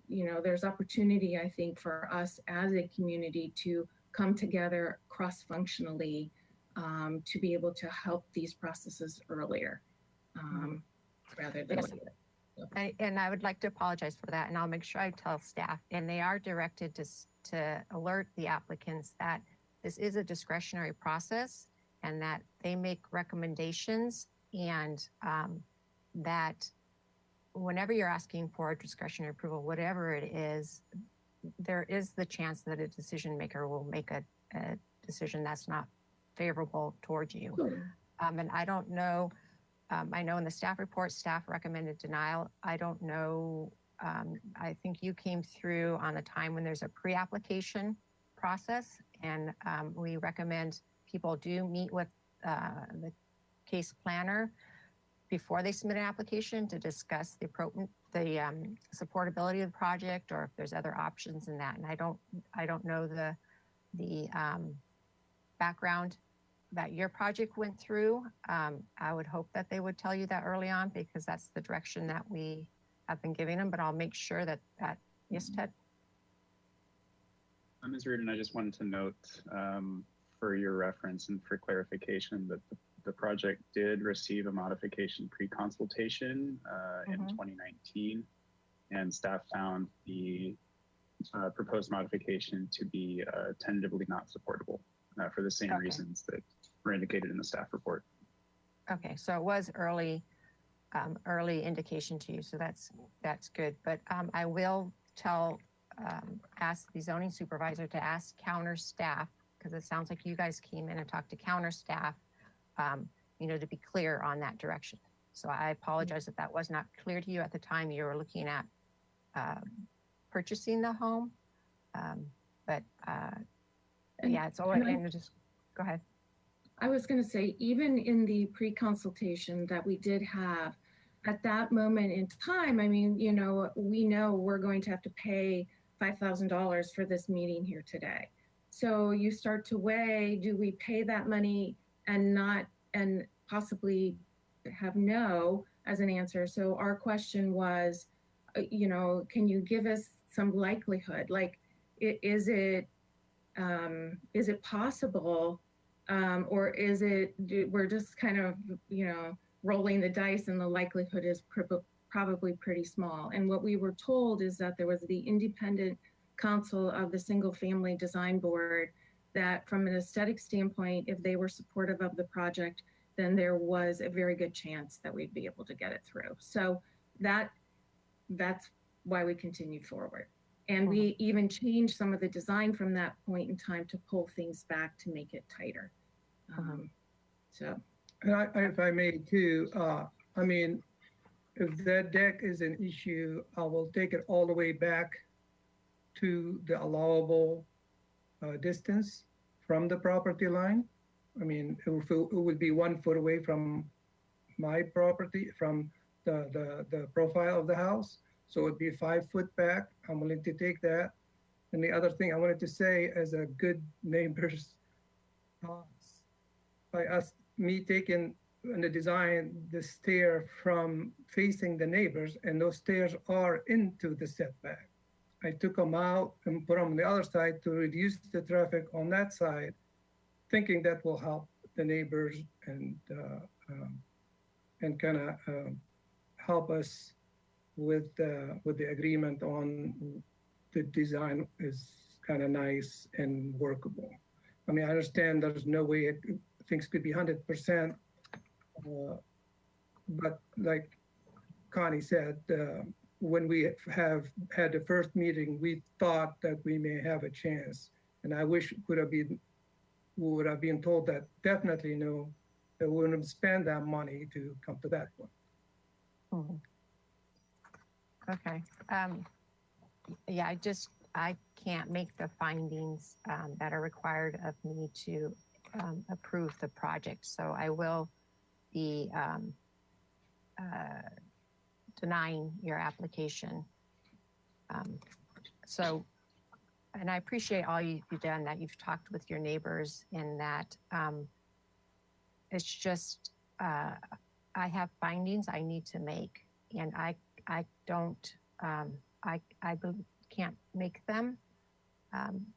you know, there's opportunity, I think, for us as a community to come together cross-functionally to be able to help these processes earlier rather than later. And I would like to apologize for that, and I'll make sure I tell staff, and they are directed to alert the applicants that this is a discretionary process and that they make recommendations, and that whenever you're asking for a discretionary approval, whatever it is, there is the chance that a decision maker will make a decision that's not favorable towards you. And I don't know, I know in the staff report, staff recommended denial. I don't know, I think you came through on a time when there's a pre-application process, and we recommend people do meet with the case planner before they submit an application to discuss the supportability of the project, or if there's other options in that. And I don't know the background that your project went through. I would hope that they would tell you that early on, because that's the direction that we have been giving them, but I'll make sure that yes, Ted? Ms. Reardon, I just wanted to note for your reference and for clarification that the project did receive a modification pre-consultation in 2019, and staff found the proposed modification to be tentatively not supportable for the same reasons that were indicated in the staff report. Okay, so it was early indication to you, so that's good. But I will ask the zoning supervisor to ask counter staff, because it sounds like you guys came in and talked to counter staff, you know, to be clear on that direction. So I apologize if that was not clear to you at the time you were looking at purchasing the home. But yeah, it's all right. And just go ahead. I was going to say, even in the pre-consultation that we did have at that moment in time, I mean, you know, we know we're going to have to pay $5,000 for this meeting here today. So you start to weigh, do we pay that money and possibly have no as an answer? So our question was, you know, can you give us some likelihood? Like, is it possible, or is it, we're just kind of, you know, rolling the dice and the likelihood is probably pretty small? And what we were told is that there was the independent counsel of the Single Family Design Board, that from an aesthetic standpoint, if they were supportive of the project, then there was a very good chance that we'd be able to get it through. So that's why we continued forward. And we even changed some of the design from that point in time to pull things back to make it tighter. So. And if I may too, I mean, if that deck is an issue, I will take it all the way back to the allowable distance from the property line. I mean, it would be 1 foot away from my property, from the profile of the house. So it'd be 5 foot back. I'm willing to take that. And the other thing I wanted to say as a good neighbors, by me taking in the design the stair from facing the neighbors, and those stairs are into the setback. I took them out and put them on the other side to reduce the traffic on that side, thinking that will help the neighbors and kind of help us with the agreement on the design is kind of nice and workable. I mean, I understand there's no way things could be 100%, but like Connie said, when we have had the first meeting, we thought that we may have a chance, and I wish we would have been told that definitely no, that we wouldn't spend that money to come to that point. Mhm. Okay. Yeah, I can't make the findings that are required of me to approve the project. So I will be denying your application. And I appreciate all you've done, that you've talked with your neighbors, and that it's just, I have findings I need to make, and I don't, can't make them.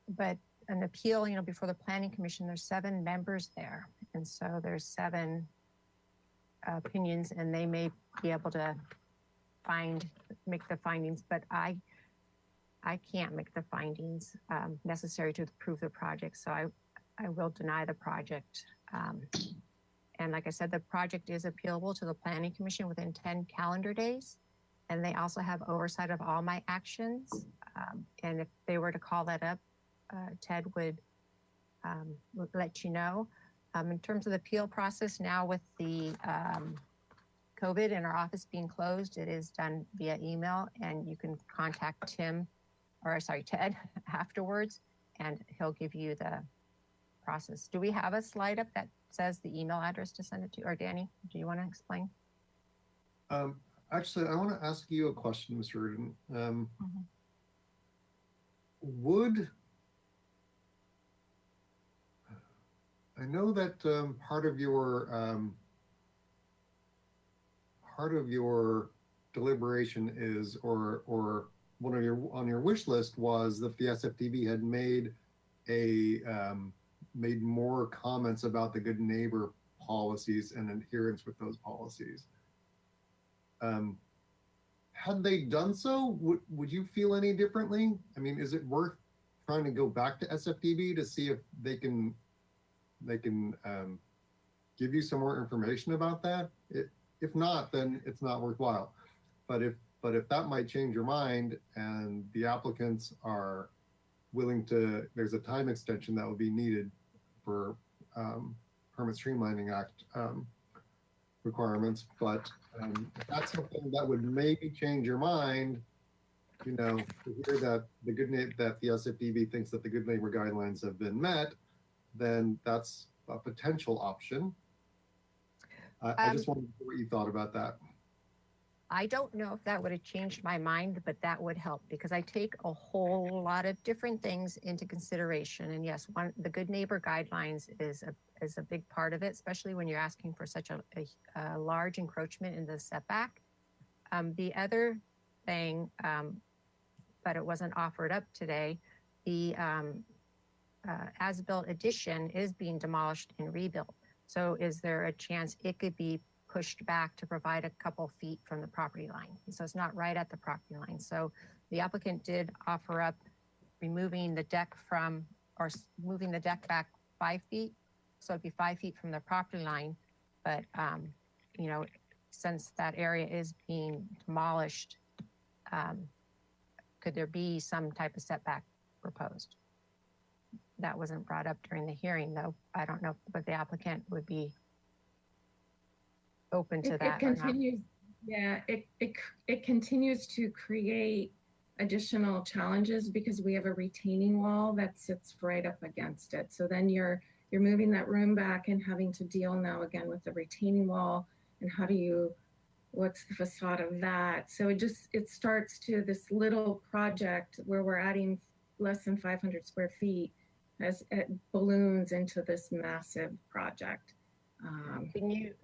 But an appeal, before the Planning Commission, there's 7 members there. And so there's 7 opinions, and they may be able to make the findings, but I can't make the findings necessary to approve the project. So I will deny the project. And like I said, the project is appealable to the Planning Commission within 10 calendar days. And they also have oversight of all my actions. And if they were to call that up, Ted would let you know. In terms of the appeal process now, with the COVID and our office being closed, it is done via email, and you can contact Ted afterwards, and he'll give you the process. Do we have a slide up that says the email address to send it to? Or Danny, do you want to explain? Actually, I want to ask you a question, Mr. Erdin. I know that part of your deliberation is, or one of your on your wish list was that the SFDB had made made more comments about the good neighbor policies and adherence with those policies. Had they done so, would you feel any differently? I mean, is it worth trying to go back to SFDB to see if they can give you some more information about that? If not, then it's not worthwhile. But if that might change your mind, and the applicants are willing to, there's a time extension that will be needed for Permit Streamlining Act requirements. But if that's something that would maybe change your mind, to hear that that the SFDB thinks that the good neighbor guidelines have been met, then that's a potential option. I just wanted to know what you thought about that. I don't know if that would have changed my mind, but that would help, because I take a whole lot of different things into consideration. And yes, the good neighbor guidelines is a big part of it, especially when you're asking for such a large encroachment in the setback. The other thing, but it wasn't offered up today, the as-built addition is being demolished and rebuilt. So is there a chance it could be pushed back to provide a couple feet from the property line? So it's not right at the property line. So the applicant did offer up removing the deck moving the deck back 5 feet. So it'd be 5 feet from the property line. But, since that area is being demolished, could there be some type of setback proposed? That wasn't brought up during the hearing, though. I don't know if the applicant would be open to that. It continues, yeah, it continues to create additional challenges because we have a retaining wall that sits right up against it. So then you're moving that room back and having to deal now again with the retaining wall and what's the facade of that? So it starts to this little project where we're adding less than 500 square feet as it balloons into this massive project.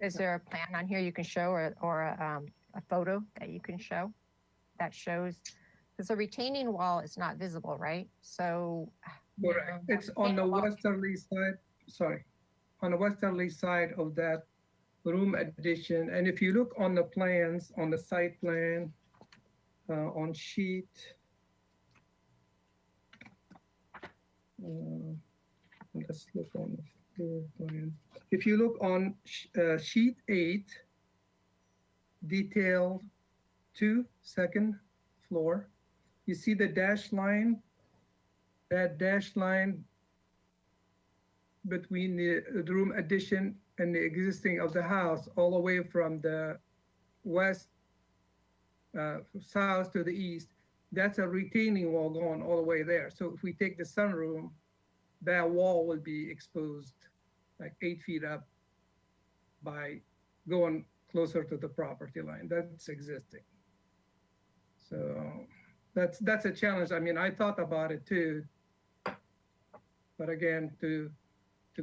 Is there a plan on here you can show or a photo that you can show that shows, because the retaining wall is not visible, right? So. Correct. It's on the westerly side, sorry, on the westerly side of that room addition. And if you look on the plans, on the site plan, on sheet, let's look on the floor plan. If you look on sheet 8, detail 2, second floor, you see the dash line, that dash line between the room addition and the existing of the house, all the way from the west, south to the east, that's a retaining wall going all the way there. So if we take the sunroom, that wall will be exposed like 8 feet up by going closer to the property line. That's existing. So that's a challenge. I mean, I thought about it too, but again, to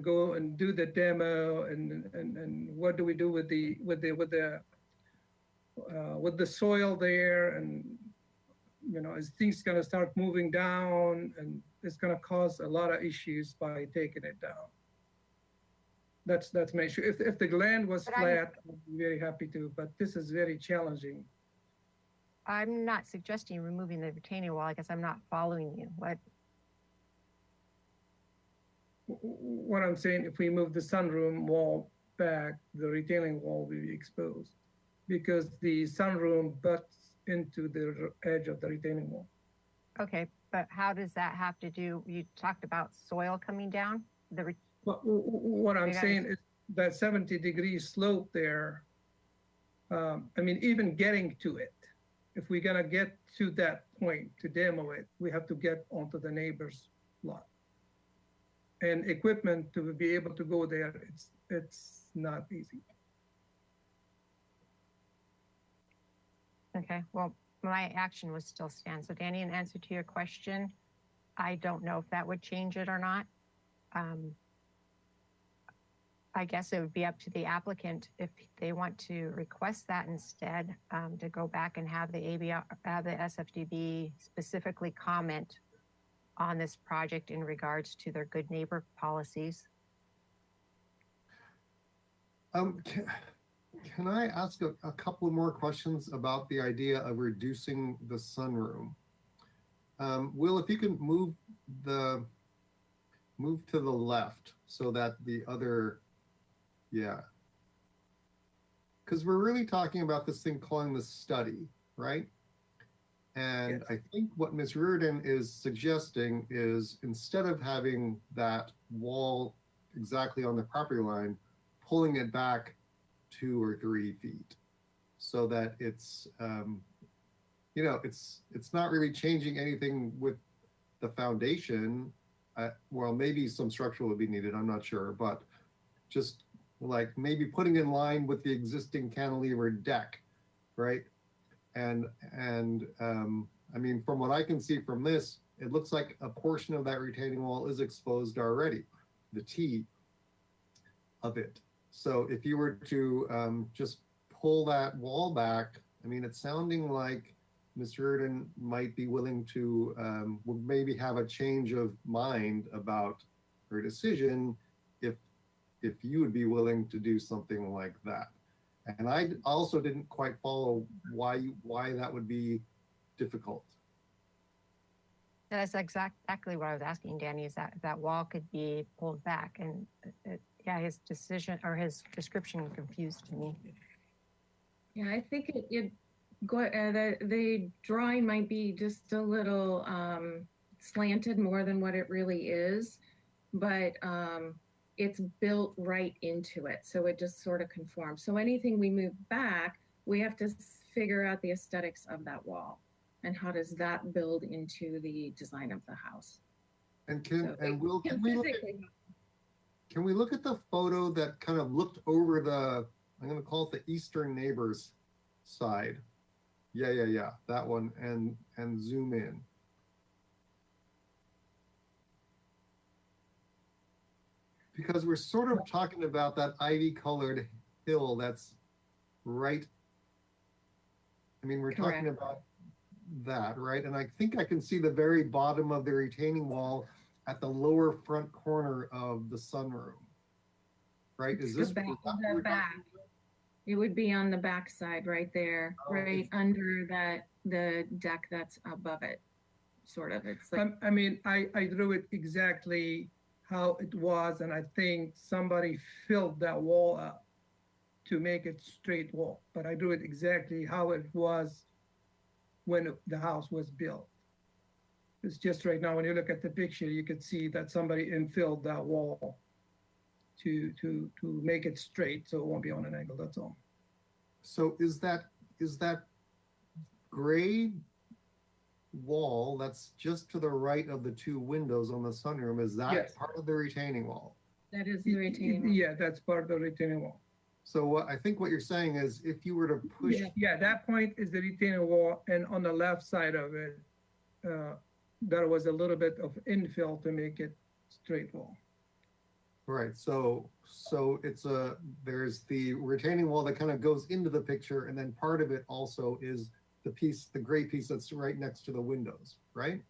go and do the demo and what do we do with the soil there, and is things going to start moving down, and it's going to cause a lot of issues by taking it down. That's my issue. If the land was flat, I'd be very happy to, but this is very challenging. I'm not suggesting removing the retaining wall. I guess I'm not following you. What I'm saying, if we move the sunroom wall back, the retaining wall will be exposed because the sunroom butts into the edge of the retaining wall. Okay, but how does that have to do? You talked about soil coming down. What I'm saying is that 70-degree slope there. I mean, even getting to it, if we're gonna get to that point to demo it, we have to get onto the neighbor's lot. And equipment to be able to go there, it's not easy. Okay, well, my action would still stand. So Danny, in answer to your question, I don't know if that would change it or not. I guess it would be up to the applicant if they want to request that instead, to go back and have the SFDB specifically comment on this project in regards to their good neighbor policies. Can I ask a couple more questions about the idea of reducing the sunroom? Will, if you can move to the left so that the other, yeah. Because we're really talking about this thing calling the study, right? And Yes. I think what Ms. Reardon is suggesting is instead of having that wall exactly on the property line, pulling it back 2 or 3 feet so that it's, it's not really changing anything with the foundation. Well, maybe some structural would be needed, I'm not sure, but just like maybe putting in line with the existing cantilever deck, right? And I mean, from what I can see from this, it looks like a portion of that retaining wall is exposed already, the T of it. So if you were to just pull that wall back, I mean, it's sounding like Ms. Reardon might be willing to maybe have a change of mind about her decision if you would be willing to do something like that. And I also didn't quite follow why that would be difficult. That's exactly what I was asking Danny, is that wall could be pulled back, and yeah, his decision or his description confused me. Yeah, I think the drawing might be just a little slanted more than what it really is, but it's built right into it. So it just sort of conforms. So anything we move back, we have to figure out the aesthetics of that wall. And how does that build into the design of the house? And So and it Will, can can we look at, physically- can we look at the photo that kind of looked over the, I'm gonna call it the eastern neighbor's side? Yeah, that one, and zoom in. Because we're sort of talking about that ivy colored hill that's right. I mean, we're talking Correct. about that, right? And I think I can see the very bottom of the retaining wall at the lower front corner of the sunroom. Right? Is this? The back, is that what the we're back. talking about? It would be on the back side right there, Oh, right it's- under the deck that's above it, sort of. It's like, I mean, I drew it exactly how it was, and I think somebody filled that wall up to make it straight wall, but I drew it exactly how it was when the house was built. It's just right now, when you look at the picture, you could see that somebody infilled that wall to make it straight, so it won't be on an angle, that's all. So is that gray wall that's just to the right of the two windows on the sunroom, is that Yes. part of the retaining wall? that is the retaining wall. Yeah, that's part of the retaining wall. So what I think what you're saying is if you were to push, Yeah, that point is the retaining wall, and on the left side of it, there was a little bit of infill to make it straight wall. right, so it's there's the retaining wall that kind of goes into the picture, and then part of it also is the gray piece that's right next to the windows, right?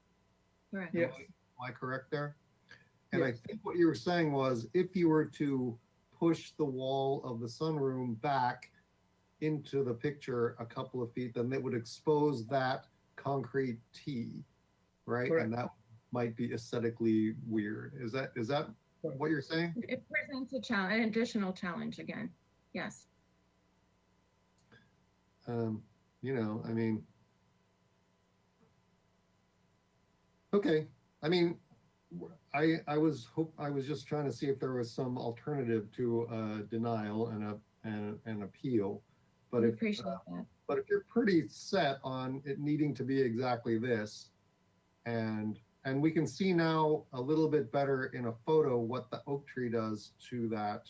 Correct. Yes, Am I correct there? And I Yes. think what you were saying was if you were to push the wall of the sunroom back into the picture a couple of feet, then it would expose that concrete T, right? Correct. And that might be aesthetically weird. Is that what you're saying? It presents a challenge, an additional challenge again. Yes. I mean, okay. I mean, I was just trying to see if there was some alternative to denial and an appeal. But We if appreciate that. but if you're pretty set on it needing to be exactly this, and we can see now a little bit better in a photo what the oak tree does to that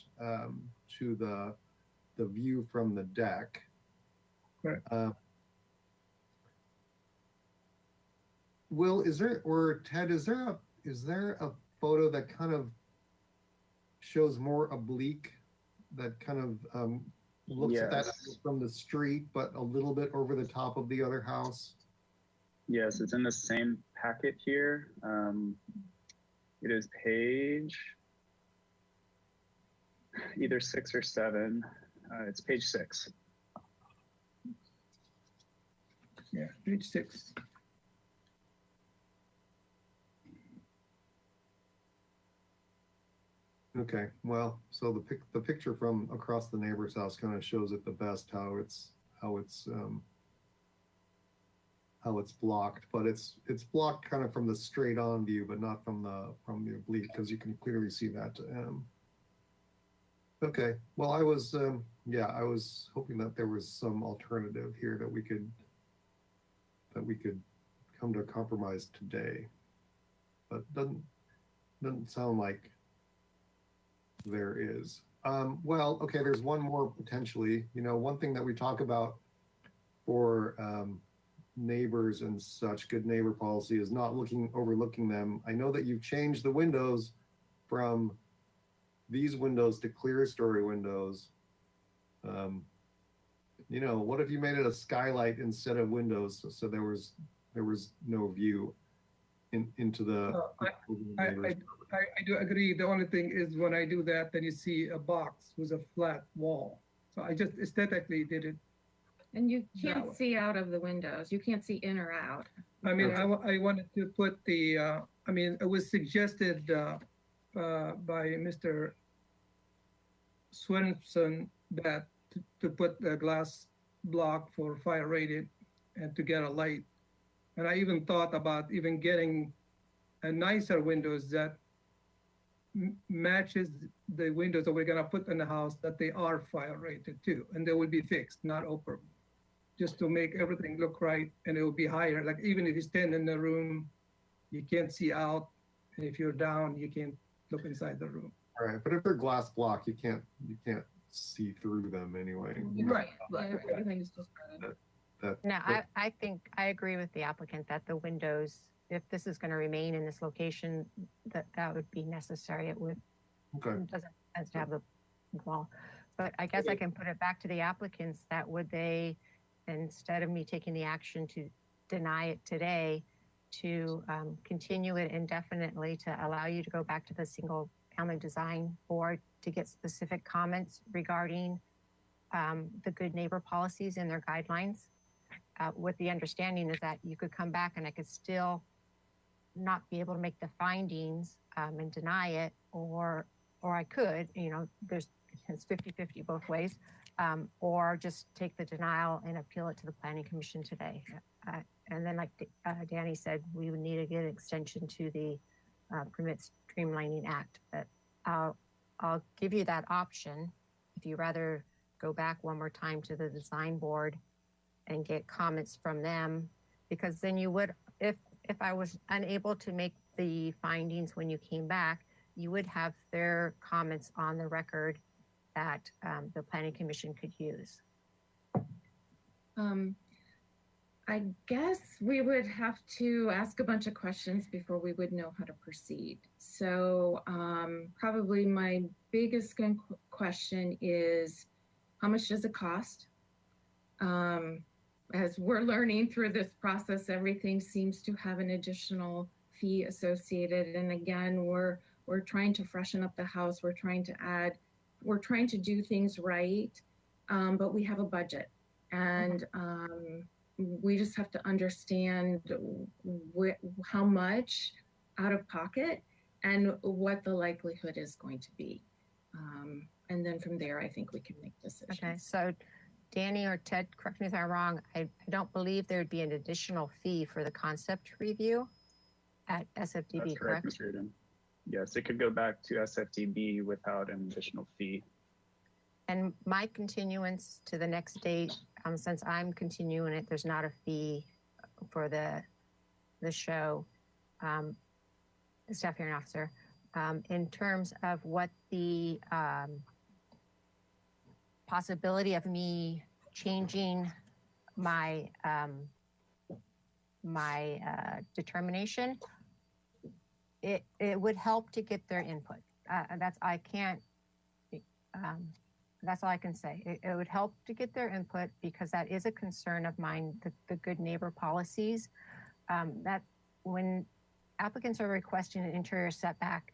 to the view from the deck. Correct. Will, Ted, is there a photo that kind of shows more oblique, that kind of looks at that Yes. from the street, but a little bit over the top of the other house? Yes, it's in the same packet here. It is page either 6 or 7. It's page 6. yeah, page 6. Okay, well, so the picture from across the neighbor's house kind of shows it the best how it's blocked, but it's blocked kind of from the straight on view, but not from the oblique, because you can clearly see that. Okay, well, I was hoping that there was some alternative here that we could come to a compromise today, but doesn't sound like there is. Well, okay, there's one more potentially. One thing that we talk about for neighbors and such, good neighbor policy, is not overlooking them. I know that you've changed the windows from these windows to clerestory windows. What if you made it a skylight instead of windows, so there was no view into the I do agree. The only thing is when I do that, then you see a box with a flat wall. So I just aesthetically did it. And you That can't way. see out of the windows. You can't see in or out. I mean, Okay. I wanted to put it was suggested by Mr. Swenson that to put the glass block for fire rated and to get a light. And I even thought about even getting a nicer windows that matches the windows that we're gonna put in the house, that they are fire rated too, and they will be fixed, not open. just to make everything look right, and it will be higher. Like even if you stand in the room, you can't see out, and if you're down, you can't look inside the room. All right, but if they're glass block, you can't see through them anyway. Right. Everything's just kind of. Now, I think I agree with the applicant that the windows, if this is going to remain in this location, that would be necessary. It doesn't make sense to have the wall. But I guess I can put it back to the applicants that would they, instead of me taking the action to deny it today, to continue it indefinitely, to allow you to go back to the single family design board to get specific comments regarding the good neighbor policies and their guidelines, with the understanding is that you could come back and I could still not be able to make the findings and deny it, or I could, it's 50-50 both ways, or just take the denial and appeal it to the Planning Commission today. And then, like Danny said, we would need to get an extension to the Permit Streamlining Act. But I'll give you that option if you rather go back one more time to the design board and get comments from them, because then you would, if I was unable to make the findings when you came back, you would have their comments on the record that the Planning Commission could use. I guess we would have to ask a bunch of questions before we would know how to proceed. So probably my biggest question is, how much does it cost? As we're learning through this process, everything seems to have an additional fee associated. And again, we're trying to freshen up the house. We're trying to do things right, but we have a budget. And we just have to understand how much out of pocket and what the likelihood is going to be. And then from there, I think we can make decisions. Okay, so Danny or Ted, correct me if I'm wrong, I don't believe there'd be an additional fee for the concept review at SFDB, That's correct, Mr. Eden. Yes, it could go back to SFDB without an additional fee. And my continuance to the next date, since I'm continuing it, there's not a fee for the show, staff hearing officer. In terms of what the possibility of me changing my determination, it would help to get their input. That's all I can say. It would help to get their input because that is a concern of mine, the good neighbor policies. That when applicants are requesting an interior setback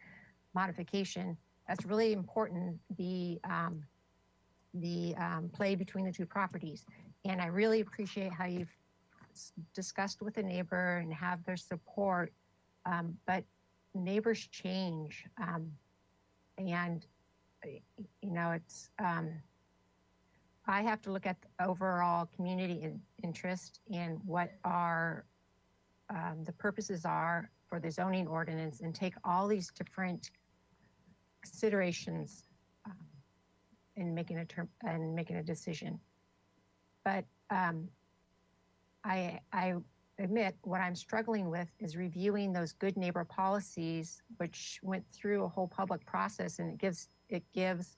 modification, that's really important, the play between the two properties. And I really appreciate how you've discussed with the neighbor and have their support, but neighbors change. And it's, I have to look at the overall community interest and what our, the purposes are for the zoning ordinance and take all these different considerations in making a decision. But I admit what I'm struggling with is reviewing those good neighbor policies, which went through a whole public process, and it gives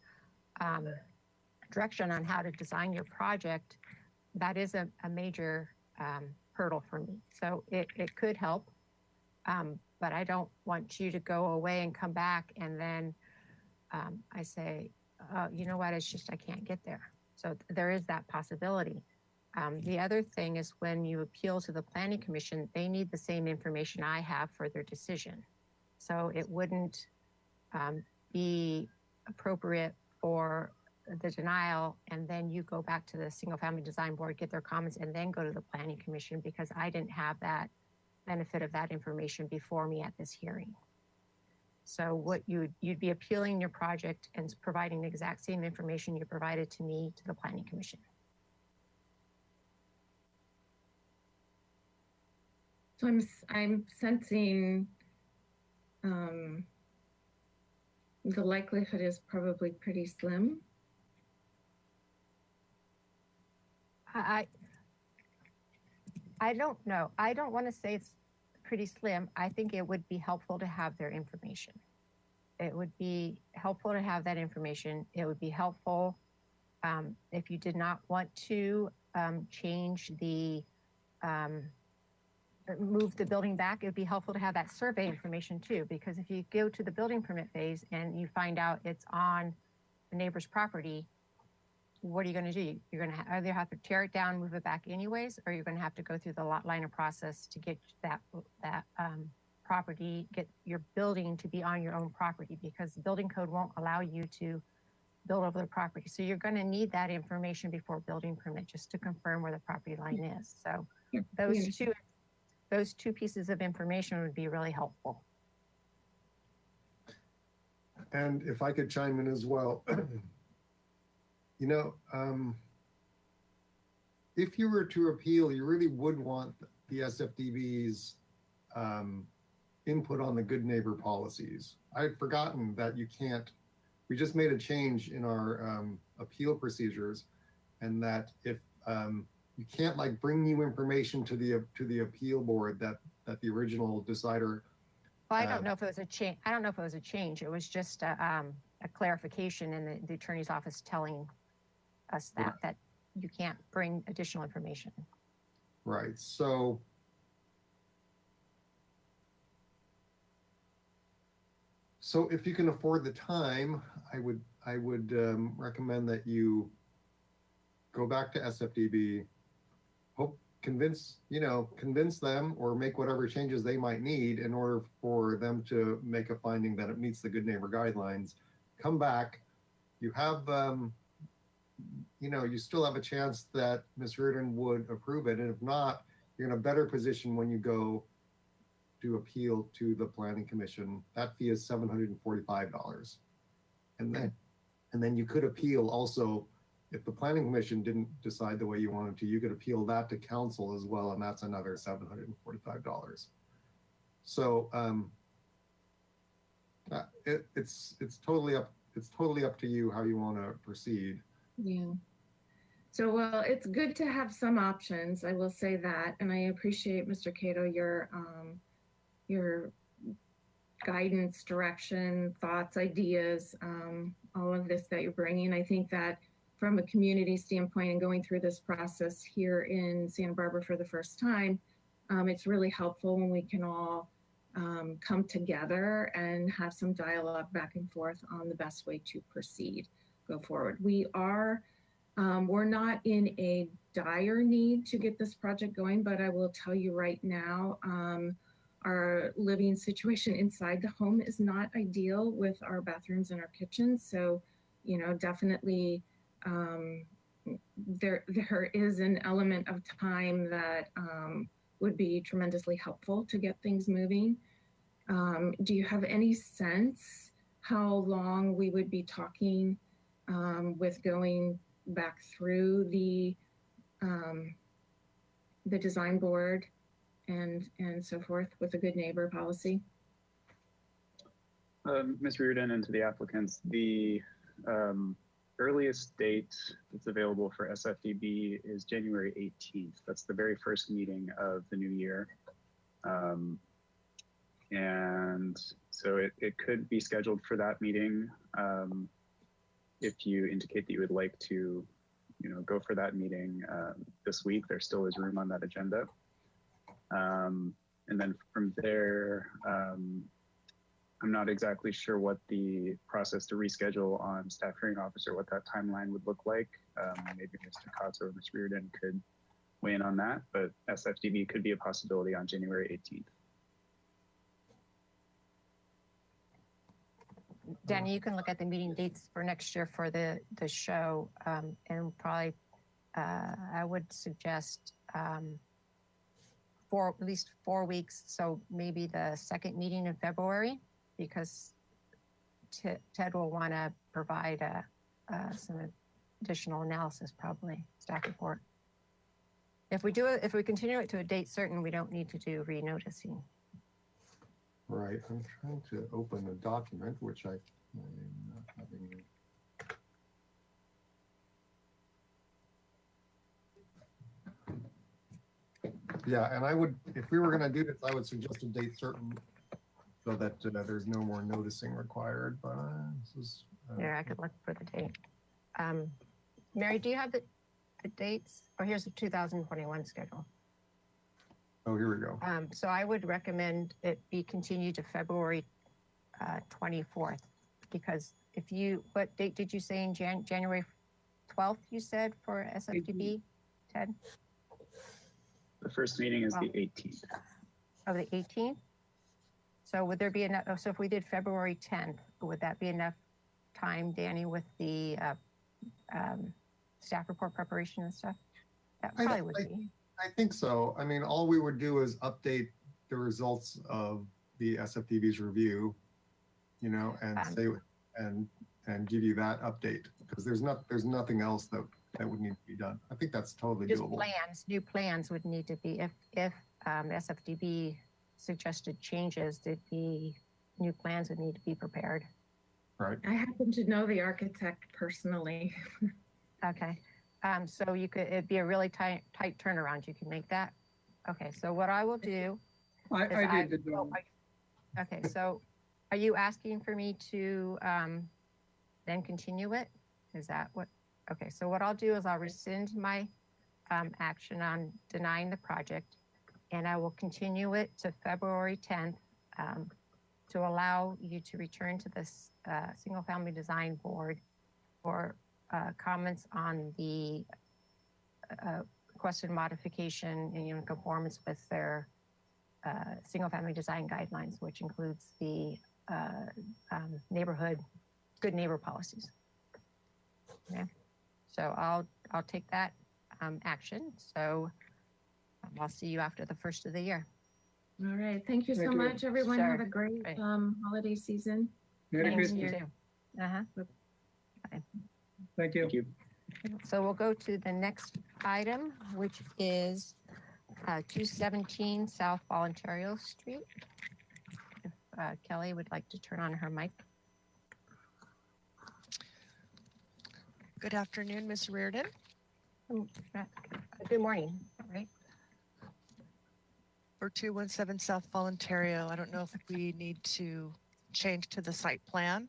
direction on how to design your project. That is a major hurdle for me. So it could help, but I don't want you to go away and come back and then I say, you know what, it's just I can't get there. So there is that possibility. The other thing is when you appeal to the Planning Commission, they need the same information I have for their decision. So it wouldn't be appropriate for the denial and then you go back to the Single Family Design Board, get their comments, and then go to the Planning Commission because I didn't have that benefit of that information before me at this hearing. So what you'd be appealing your project and providing the exact same information you provided to me to the Planning Commission. So I'm sensing the likelihood is probably pretty slim. I don't know. I don't want to say it's pretty slim. I think it would be helpful to have their information. It would be helpful to have that information. It would be helpful if you did not want to change the, move the building back. It would be helpful to have that survey information too, because if you go to the building permit phase and you find out it's on the neighbor's property, what are you going to do? You're going to either have to tear it down, move it back anyways, or you're going to have to go through the lot liner process to get that property, get your building to be on your own property, because the building code won't allow you to build over the property. So you're going to need that information before building permit just to confirm where the property line is. So those two pieces of information would be really helpful. And if I could chime in as well, you know, if you were to appeal, you really would want the SFDB's input on the good neighbor policies. I had forgotten that you can't, we just made a change in our appeal procedures, and that if you can't like bring new information to the appeal board that the original decider. Well, I don't know if it was a change. I don't know if it was a change. It was just a clarification in the attorney's office telling us that you can't bring additional information. Right. So if you can afford the time, I would recommend that you go back to SFDB, convince them or make whatever changes they might need in order for them to make a finding that it meets the good neighbor guidelines. Come back, you have, you still have a chance that Ms. Reardon would approve it. And if not, you're in a better position when you go to appeal to the Planning Commission. That fee is $745. And then you could appeal also. If the Planning Commission didn't decide the way you wanted to, you could appeal that to council as well, and that's another $745. So it's totally up to you how you want to proceed. Yeah. So, well, it's good to have some options. I will say that, and I appreciate, Mr. Cato, your guidance, direction, thoughts, ideas, all of this that you're bringing. I think that from a community standpoint and going through this process here in Santa Barbara for the first time, it's really helpful when we can all come together and have some dialogue back and forth on the best way to proceed, go forward. We're not in a dire need to get this project going, but I will tell you right now, our living situation inside the home is not ideal with our bathrooms and our kitchens. So, definitely, there is an element of time that would be tremendously helpful to get things moving. Do you have any sense how long we would be talking with going back through the design board and so forth with a good neighbor policy? Ms. Reardon, and to the applicants, the earliest date that's available for SFDB is January 18th. That's the very first meeting of the new year. And so it could be scheduled for that meeting. If you indicate that you would like to, go for that meeting this week, there still is room on that agenda. And then from there, I'm not exactly sure what the process to reschedule on staff hearing officer, what that timeline would look like. Maybe Mr. Kotz or Ms. Reardon could weigh in on that, but SFDB could be a possibility on January 18th. Danny, you can look at the meeting dates for next year for the show, and probably I would suggest at least 4 weeks. So maybe the second meeting in February, because Ted will want to provide some additional analysis, probably staff report. If we continue it to a date certain, we don't need to do renoticing. Right. I'm trying to open a document, which I'm not having. Yeah, and I would, if we were gonna do this, I would suggest a date certain so that there's no more noticing required, but this is. There, I could look for the date. Mary, do you have the dates? Oh, here's the 2021 schedule. Oh, here we go. So I would recommend it be continued to February 24th, because if you, what date did you say in January 12th, you said for SFDB, Ted? The first meeting is the 18th. Of the 18th? So would there be enough, so if we did February 10th, would that be enough time, Danny, with the staff report preparation and stuff? That probably would be. I think so. I mean, all we would do is update the results of the SFDB's review, you know, and say, and give you that update, because there's nothing else that would need to be done. I think that's totally Just doable. plans, new plans would need to be, if SFDB suggested changes, the new plans would need to be prepared. Right. I happen to know the architect personally. Okay, so you could, it'd be a really tight turnaround. You can make that. Okay, so what I will do. I did the drawing. Okay, so are you asking for me to then continue it? Is that what? Okay, so what I'll do is I'll rescind my action on denying the project, and I will continue it to February 10th to allow you to return to this Single Family Design Board for comments on the requested modification in conformance with their single family design guidelines, which includes the neighborhood good neighbor policies. Okay, so I'll take that action. So I'll see you after the first of the year. All right. Thank you so Thank you. much, everyone. Have Sure. a great Right. holiday season. Merry Thank Christmas. you. Uh-huh. Thank you. Thank you. So we'll go to the next item, which is 217 South Voluntario Street. If Kelly would like to turn on her mic. Good afternoon, Ms. Reardon. Good morning. All right. For 217 South Voluntario, I don't know if we need to change to the site plan.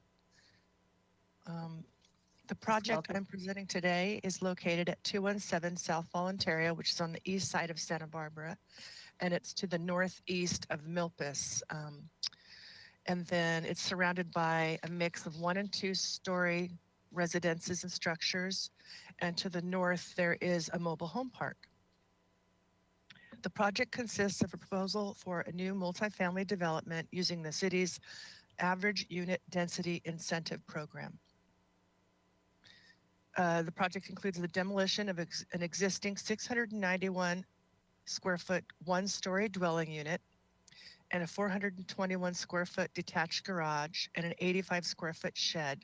The project welcome. I'm presenting today is located at 217 South Voluntario, which is on the east side of Santa Barbara, and it's to the northeast of Milpas. And then it's surrounded by a mix of 1- and 2-story residences and structures, and to the north there is a mobile home park. The project consists of a proposal for a new multifamily development using the city's average unit density incentive program. The project includes the demolition of an existing 691 square foot 1-story dwelling unit and a 421 square foot detached garage and an 85 square foot shed.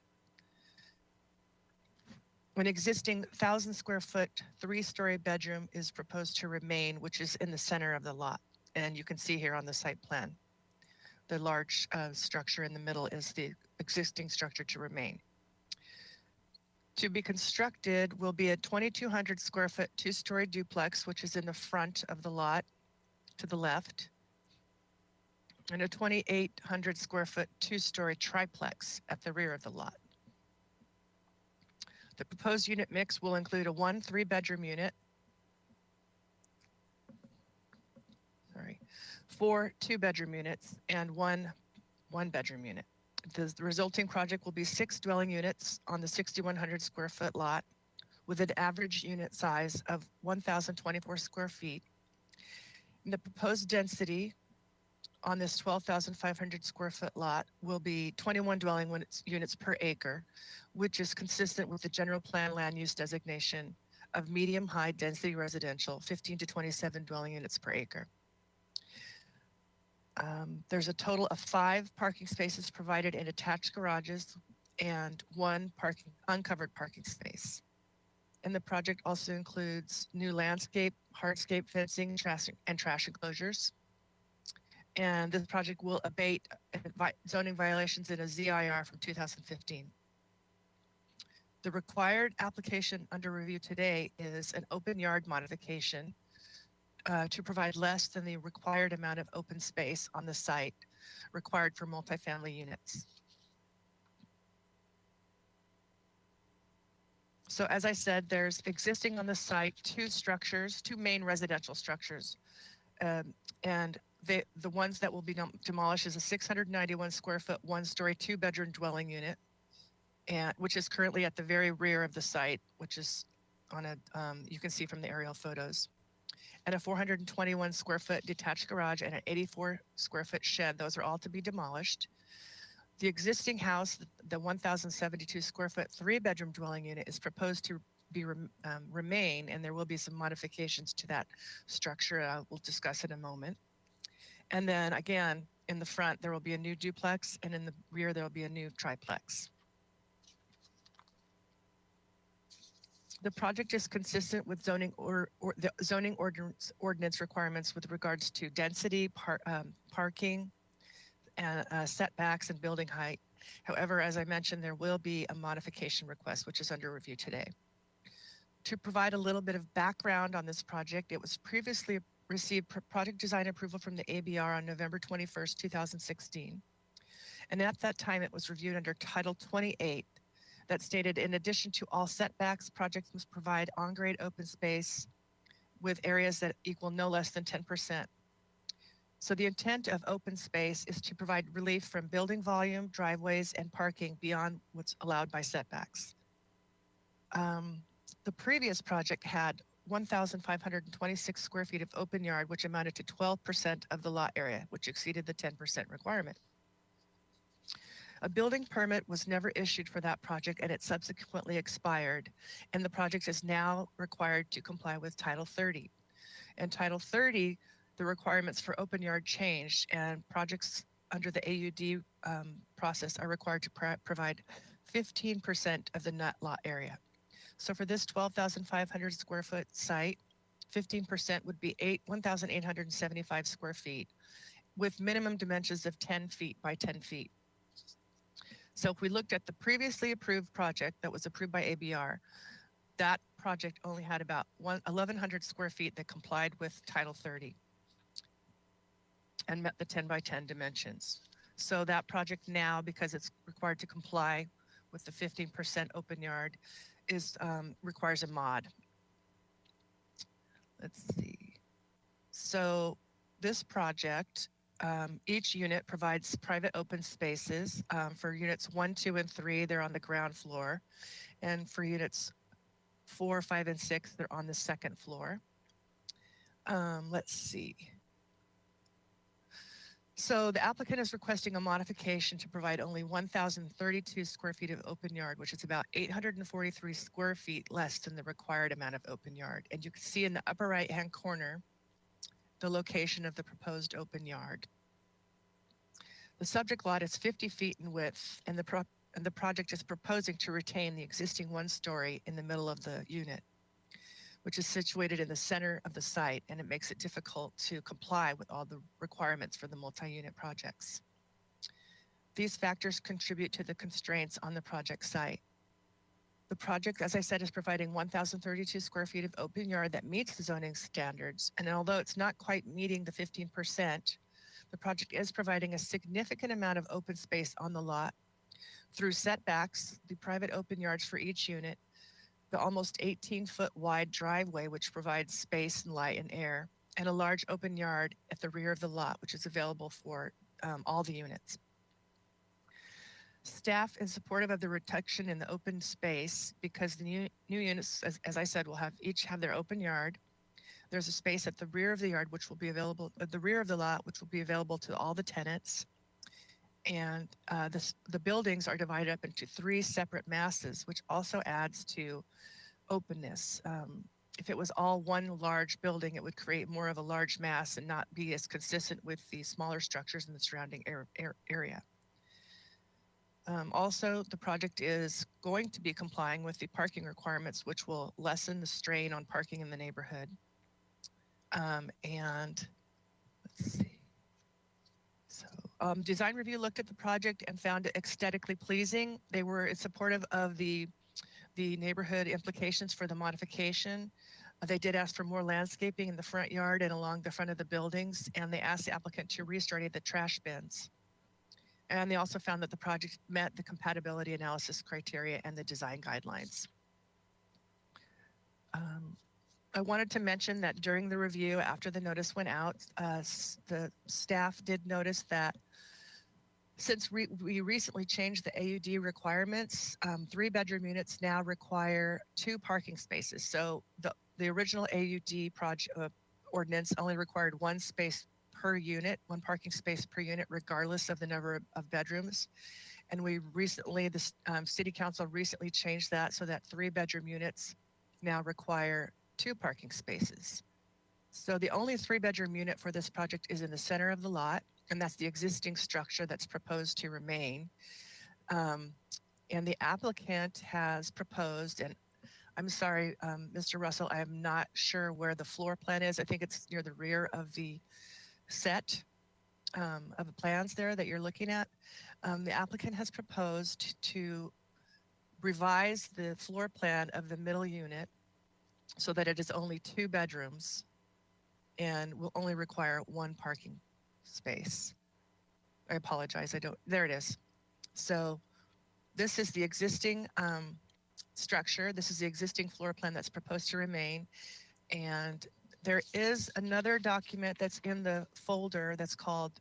An existing 1,000 square foot 3-story bedroom is proposed to remain, which is in the center of the lot. And you can see here on the site plan, the large structure in the middle is the existing structure to remain. To be constructed will be a 2,200 square foot 2-story duplex, which is in the front of the lot to the left, and a 2,800 square foot 2-story triplex at the rear of the lot. The proposed unit mix will include a 1 3-bedroom unit, 4 2-bedroom units, and 1 1-bedroom unit. The resulting project will be 6 dwelling units on the 6,100 square foot lot with an average unit size of 1,024 square feet. And the proposed density on this 12,500 square foot lot will be 21 dwelling units per acre, which is consistent with the general plan land use designation of medium high density residential, 15 to 27 dwelling units per acre. There's a total of 5 parking spaces provided in attached garages and 1 uncovered parking space. And the project also includes new landscape, hardscape fencing, and trash enclosures. And this project will abate zoning violations in a ZIR from 2015. The required application under review today is an open yard modification to provide less than the required amount of open space on the site required for multifamily units. So as I said, there's existing on the site two main residential structures. And the ones that will be demolished is a 691 square foot, 1-story, 2-bedroom dwelling unit, and which is currently at the very rear of the site, which is on a, you can see from the aerial photos, and a 421 square foot detached garage and an 84 square foot shed. Those are all to be demolished. The existing house, the 1,072 square foot, 3-bedroom dwelling unit, is proposed to remain, and there will be some modifications to that structure. We'll discuss in a moment. And then again, in the front, there will be a new duplex, and in the rear, there will be a new triplex. The project is consistent with zoning the zoning ordinance requirements with regards to density, parking, and setbacks and building height. However, as I mentioned, there will be a modification request, which is under review today. To provide a little bit of background on this project, it was previously received project design approval from the ABR on November 21st, 2016. And at that time, it was reviewed under Title 28 that stated, in addition to all setbacks, projects must provide on-grade open space with areas that equal no less than 10%. So the intent of open space is to provide relief from building volume, driveways, and parking beyond what's allowed by setbacks. The previous project had 1,526 square feet of open yard, which amounted to 12% of the lot area, which exceeded the 10% requirement. A building permit was never issued for that project, and it subsequently expired, and the project is now required to comply with Title 30. In Title 30, the requirements for open yard changed, and projects under the AUD process are required to provide 15% of the net lot area. So for this 12,500 square foot site, 15% would be 1,875 square feet with minimum dimensions of 10 feet by 10 feet. So if we looked at the previously approved project that was approved by ABR, that project only had about 1,100 square feet that complied with Title 30 and met the 10 by 10 dimensions. So that project now, because it's required to comply with the 15% open yard, requires a mod. Let's see. So this project, each unit provides private open spaces. For units 1, 2, and 3, they're on the ground floor. And for units 4, 5, and 6, they're on the second floor. Let's see. So the applicant is requesting a modification to provide only 1,032 square feet of open yard, which is about 843 square feet less than the required amount of open yard. And you can see in the upper right-hand corner the location of the proposed open yard. The subject lot is 50 feet in width, and the project is proposing to retain the existing 1-story in the middle of the unit, which is situated in the center of the site, and it makes it difficult to comply with all the requirements for the multi-unit projects. These factors contribute to the constraints on the project site. The project, as I said, is providing 1,032 square feet of open yard that meets the zoning standards, and although it's not quite meeting the 15%, the project is providing a significant amount of open space on the lot through setbacks, the private open yards for each unit, the almost 18-foot wide driveway, which provides space and light and air, and a large open yard at the rear of the lot, which is available for all the units. Staff is supportive of the reduction in the open space because the new units, as I said, will each have their open yard. There's a space at the rear of the yard, which will be available at the rear of the lot, which will be available to all the tenants. And the buildings are divided up into 3 separate masses, which also adds to openness. If it was all one large building, it would create more of a large mass and not be as consistent with the smaller structures in the surrounding area. Also, the project is going to be complying with the parking requirements, which will lessen the strain on parking in the neighborhood. And let's see. So design review looked at the project and found it aesthetically pleasing. They were supportive of the neighborhood implications for the modification. They did ask for more landscaping in the front yard and along the front of the buildings, and they asked the applicant to restart any of the trash bins. And they also found that the project met the compatibility analysis criteria and the design guidelines. I wanted to mention that during the review, after the notice went out, the staff did notice that since we recently changed the AUD requirements, 3-bedroom units now require 2 parking spaces. So the original AUD ordinance only required 1 space per unit, 1 parking space per unit, regardless of the number of bedrooms. And we recently, the city council recently changed that so that 3-bedroom units now require 2 parking spaces. So the only 3-bedroom unit for this project is in the center of the lot, and that's the existing structure that's proposed to remain. And the applicant has proposed, and I'm sorry, Mr. Russell, I am not sure where the floor plan is. I think it's near the rear of the set of the plans there that you're looking at. The applicant has proposed to revise the floor plan of the middle unit so that it is only 2 bedrooms and will only require 1 parking space. I apologize, there it is. So this is the existing structure. This is the existing floor plan that's proposed to remain. And there is another document that's in the folder that's called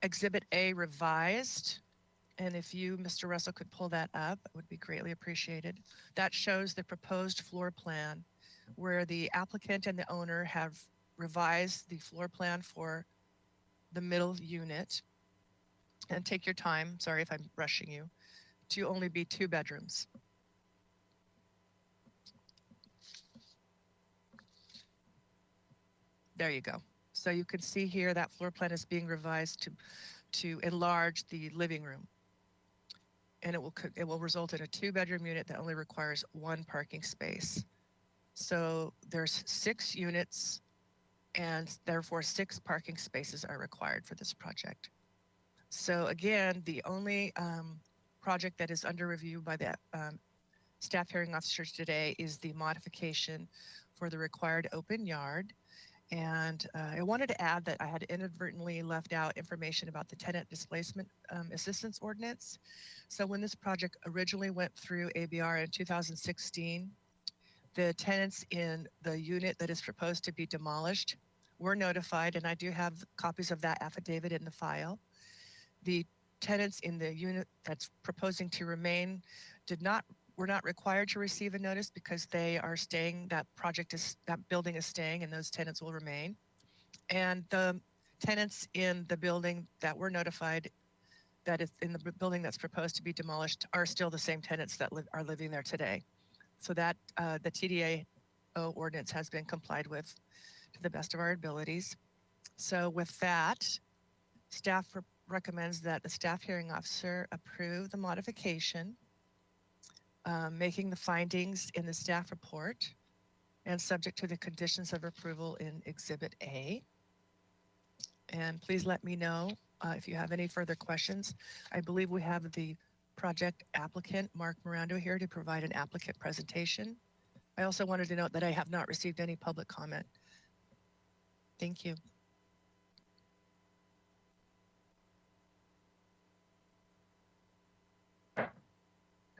Exhibit A Revised. And if you, Mr. Russell, could pull that up, it would be greatly appreciated. That shows the proposed floor plan where the applicant and the owner have revised the floor plan for the middle unit. And take your time, sorry if I'm rushing you, to only be 2 bedrooms. There you go. So you can see here that floor plan is being revised to enlarge the living room. And it will result in a 2-bedroom unit that only requires 1 parking space. So there's 6 units, and therefore 6 parking spaces are required for this project. So again, the only project that is under review by the staff hearing officers today is the modification for the required open yard. And I wanted to add that I had inadvertently left out information about the tenant displacement assistance ordinance. So when this project originally went through ABR in 2016, the tenants in the unit that is proposed to be demolished were notified, and I do have copies of that affidavit in the file. The tenants in the unit that's proposing to remain were not required to receive a notice because they are staying, that building is staying, and those tenants will remain. And the tenants in the building that were notified that is in the building that's proposed to be demolished are still the same tenants that are living there today. So that the TDAO ordinance has been complied with to the best of our abilities. So with that, staff recommends that the staff hearing officer approve the modification, making the findings in the staff report and subject to the conditions of approval in Exhibit A. And please let me know if you have any further questions. I believe we have the project applicant, Mark Mirando, here to provide an applicant presentation. I also wanted to note that I have not received any public comment. Thank you.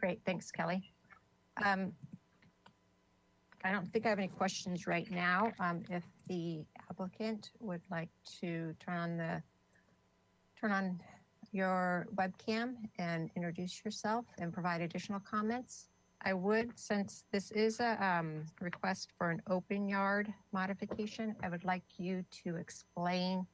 Great, thanks, Kelly. I don't think I have any questions right now. If the applicant would like to turn on your webcam and introduce yourself and provide additional comments. I would, since this is a request for an open yard modification, I would like you to explain,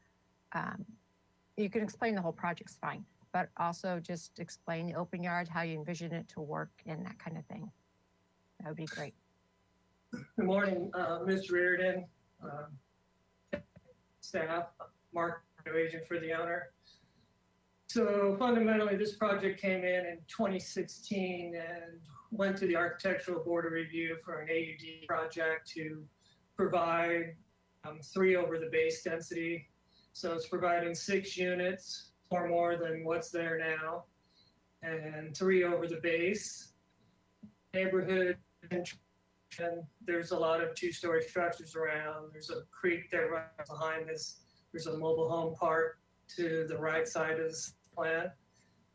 you can explain the whole project's fine, but also just explain the open yard, how you envision it to work and that kind of thing. That would be great. Good morning, Mr. Reardon, staff, Mark, agent for the owner. So fundamentally, this project came in 2016 and went to the Architectural Board of Review for an AUD project to provide 3 over the base density. So it's providing 6 units or more than what's there now, and 3 over the base. Neighborhood and there's a lot of two-story structures around. There's a creek that runs behind this. There's a mobile home park to the right side of this plan.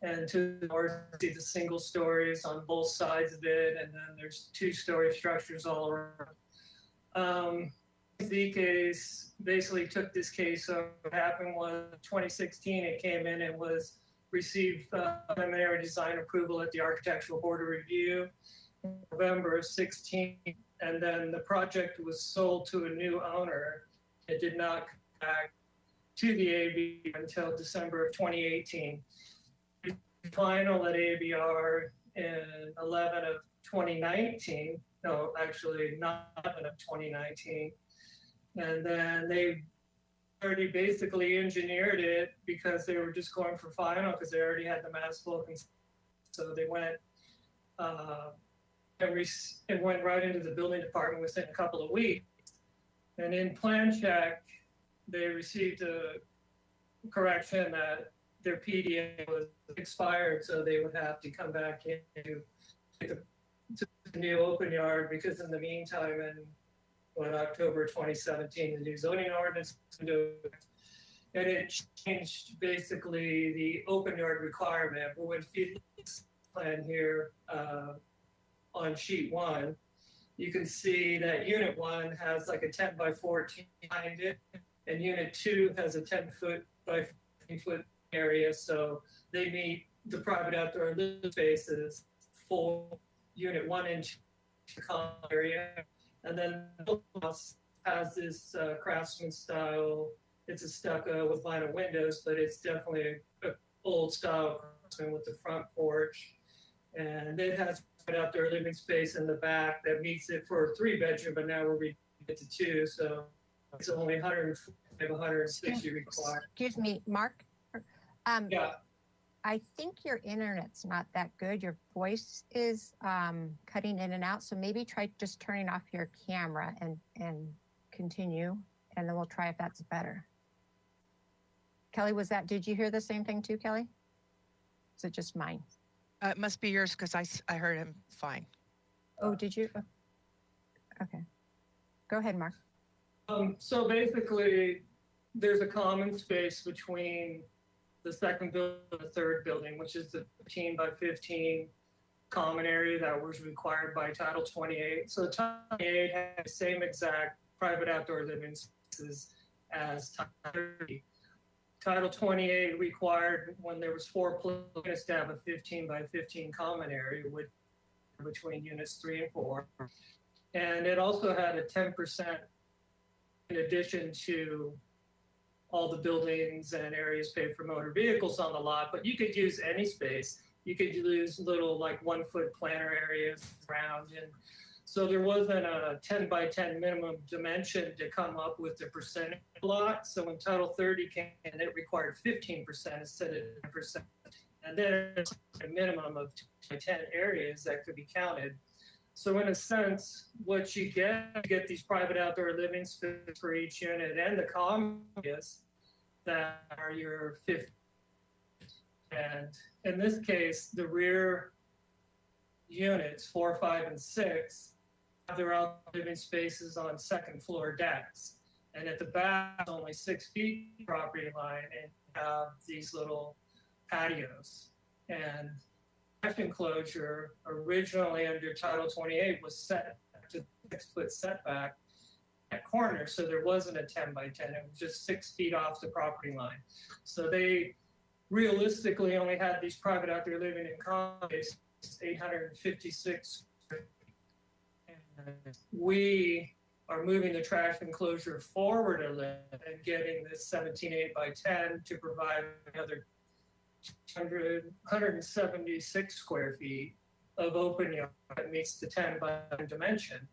And to the north, you see the single stories on both sides of it, and then there's two-story structures all around. The case basically took this case. So what happened was 2016, it came in and was received preliminary design approval at the Architectural Board of Review in November of 16, and then the project was sold to a new owner. It did not come back to the AB until December of 2018. Final at ABR in 11 of 2019. No, actually not 11 of 2019. And then they already basically engineered it because they were just going for final because they already had the mass flow. So they went and went right into the building department within a couple of weeks. And in plan check, they received a correction that their PDA was expired, so they would have to come back into the new open yard because in the meantime, in October 2017, the new zoning ordinance, and it changed basically the open yard requirement. But when you look at this plan here on sheet 1, you can see that unit 1 has like a 10 by 14 behind it, and unit 2 has a 10 foot by 15 foot area. So they meet the private outdoor living spaces for unit 1 and 2 common area. And then the house has this craftsman style. It's a stucco with vinyl windows, but it's definitely an old style craftsman with the front porch. And it has private outdoor living space in the back that meets it for a 3-bedroom, but now we're reducing it to 2. So it's only 160 required. Excuse me, Mark. Yeah. I think your internet's not that good. Your voice is cutting in and out. So maybe try just turning off your camera and continue, and then we'll try if that's better. Kelly, did you hear the same thing too, Kelly? Is it just mine? It must be yours because I heard him fine. Oh, did you? Okay. Go ahead, Mark. So basically, there's a common space between the second building and the third building, which is the 15 by 15 common area that was required by Title 28. So Title 28 has the same exact private outdoor living spaces as Title 30. Title 28 required when there was 4 units to have a 15 by 15 common area between units 3 and 4. And it also had a 10% in addition to all the buildings and areas paid for motor vehicles on the lot, but you could use any space. You could use little like 1 foot planter areas around. And so there wasn't a 10 by 10 minimum dimension to come up with the percentage lot. So when Title 30 came in, it required 15% instead of 10%. And then a minimum of 10 areas that could be counted. So in a sense, what you get these private outdoor living spaces for each unit and the common areas that are your 50. And in this case, the rear units, 4, 5, and 6, have their outdoor living spaces on second floor decks. And at the back, only 6 feet property line, and have these little patios. And enclosure originally under Title 28 was set to 6 foot setback at corner, so there wasn't a 10 by 10. It was just 6 feet off the property line. So they realistically only had these private outdoor living in common space 856. And we are moving the trash enclosure forward a little and getting this 17.8 by 10 to provide another 176 square feet of open yard that meets the 10 by 10 dimension.